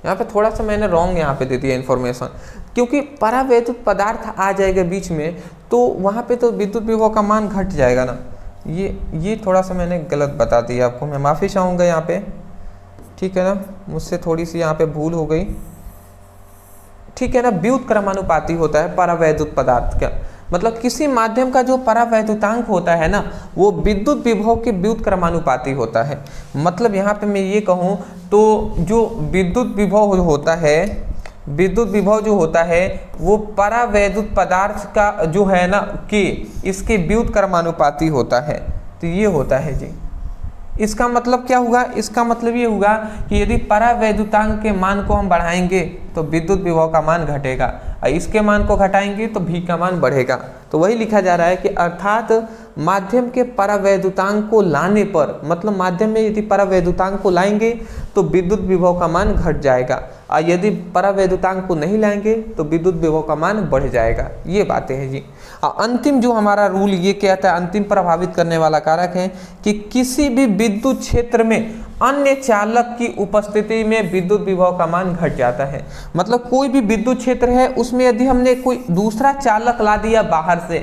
Speaker 1: यहाँ पे थोड़ा सा मैंने रॉन्ग यहाँ पे दे दिया इन्फॉर्मेशन, क्योंकि परावैद्युत पदार्थ आ जाएगा बीच में तो वहाँ पे तो विद्युत विभव का मान घट जाएगा ना। ये थोड़ा सा मैंने गलत बता दिया आपको, मैं माफ़ी चाहूँगा यहाँ पे, ठीक है ना, मुझसे थोड़ी सी यहाँ पे भूल हो गई, ठीक है ना। व्युत्क्रमानुपाती होता है परावैद्युत पदार्थ का, मतलब किसी माध्यम का जो परावैद्युतांक होता है ना वो विद्युत विभव के व्युत्क्रमानुपाती होता है। मतलब यहाँ पे मैं ये कहूँ तो जो विद्युत विभव जो होता है वो परावैद्युत पदार्थ का जो है ना कि इसके व्युत्क्रमानुपाती होता है। तो ये होता है जी। इसका मतलब क्या हुआ? इसका मतलब ये हुआ कि यदि परावैद्युतांक के मान को हम बढ़ाएंगे तो विद्युत विभव का मान घटेगा, और इसके मान को घटाएंगे तो भी का मान बढ़ेगा। तो वही लिखा जा रहा है कि अर्थात माध्यम के परावैद्युतांक को लाने पर, मतलब माध्यम में यदि परावैद्युतांक को लाएंगे तो विद्युत विभव का मान घट जाएगा, और यदि परावैद्युतांक को नहीं लाएंगे तो विद्युत विभव का मान बढ़ जाएगा। ये बातें हैं जी। अंतिम जो हमारा रूल ये कहता है, अंतिम प्रभावित करने वाला कारक है कि किसी भी विद्युत क्षेत्र में अन्य चालक की उपस्थिति में विद्युत विभव का मान घट जाता है। मतलब कोई भी विद्युत क्षेत्र है उसमें यदि हमने कोई दूसरा चालक ला दिया बाहर से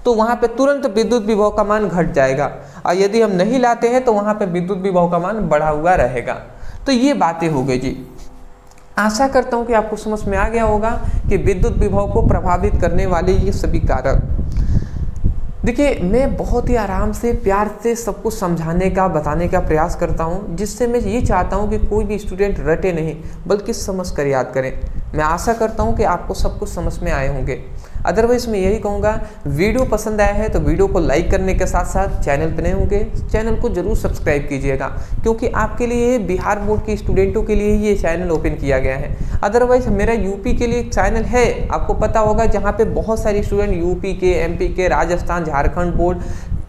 Speaker 1: तो वहां पे तुरंत विद्युत विभव का मान घट जाएगा, और यदि हम नहीं लाते हैं तो वहां पे विद्युत विभव का मान बढ़ा हुआ रहेगा। तो ये बातें हो गई जी। आशा करता हूं कि आपको समझ में आ गया होगा कि विद्युत विभव को प्रभावित करने वाले ये सभी कारक। देखिए मैं बहुत ही आराम से प्यार से सब कुछ समझाने का बताने का प्रयास करता हूं, जिससे मैं ये चाहता हूं कि कोई भी स्टूडेंट रटे नहीं बल्कि समझ कर याद करें। मैं आशा करता हूं कि आपको सब कुछ समझ में आए होंगे। अदरवाइज मैं यही कहूँगा, वीडियो पसंद आया है तो वीडियो को लाइक करने के साथ साथ चैनल पर नए होंगे चैनल को जरूर सब्सक्राइब कीजिएगा, क्योंकि आपके लिए बिहार बोर्ड के स्टूडेंटों के लिए ये चैनल ओपन किया गया है। अदरवाइज मेरा यूपी के लिए एक चैनल है, आपको पता होगा, जहाँ पे बहुत सारे स्टूडेंट यूपी के, एमपी के, राजस्थान, झारखंड बोर्ड,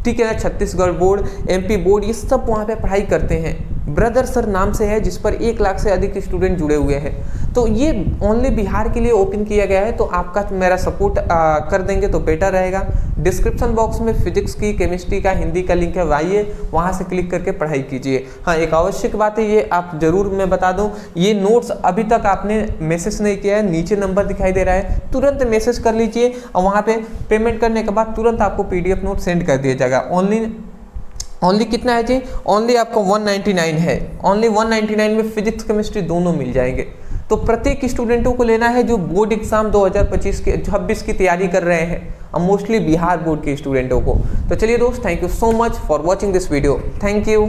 Speaker 1: ठीक है ना, छत्तीसगढ़ बोर्ड, एमपी बोर्ड, ये सब वहाँ पे पढ़ाई करते हैं। ब्रदर सर नाम से है, जिस पर 1 लाख से अधिक स्टूडेंट जुड़े हुए हैं। तो ये ओनली बिहार के लिए ओपन किया गया है, तो आपका मेरा सपोर्ट कर देंगे तो बेटर रहेगा। डिस्क्रिप्शन बॉक्स में फिजिक्स की, केमिस्ट्री का, हिंदी का लिंक है, आइए वहाँ से क्लिक करके पढ़ाई कीजिए। हाँ, एक आवश्यक बात है, ये आप जरूर मैं बता दूँ, ये नोट्स अभी तक आपने मैसेज नहीं किया है, नीचे नंबर दिखाई दे रहा है, तुरंत मैसेज कर लीजिए, और वहाँ पे पेमेंट करने के बाद तुरंत आपको PDF नोट सेंड कर दिया जाएगा। ओनली कितना है जी? ओनली आपको 199 है। ओनली 199 में फिजिक्स केमिस्ट्री दोनों मिल जाएंगे। तो प्रत्येक स्टूडेंटों को लेना है जो बोर्ड एग्जाम 2025 की तैयारी कर रहे हैं, और मोस्टली बिहार बोर्ड के स्टूडेंटों को। तो चलिए दोस्त, thank you so much for watching this video. Thank you.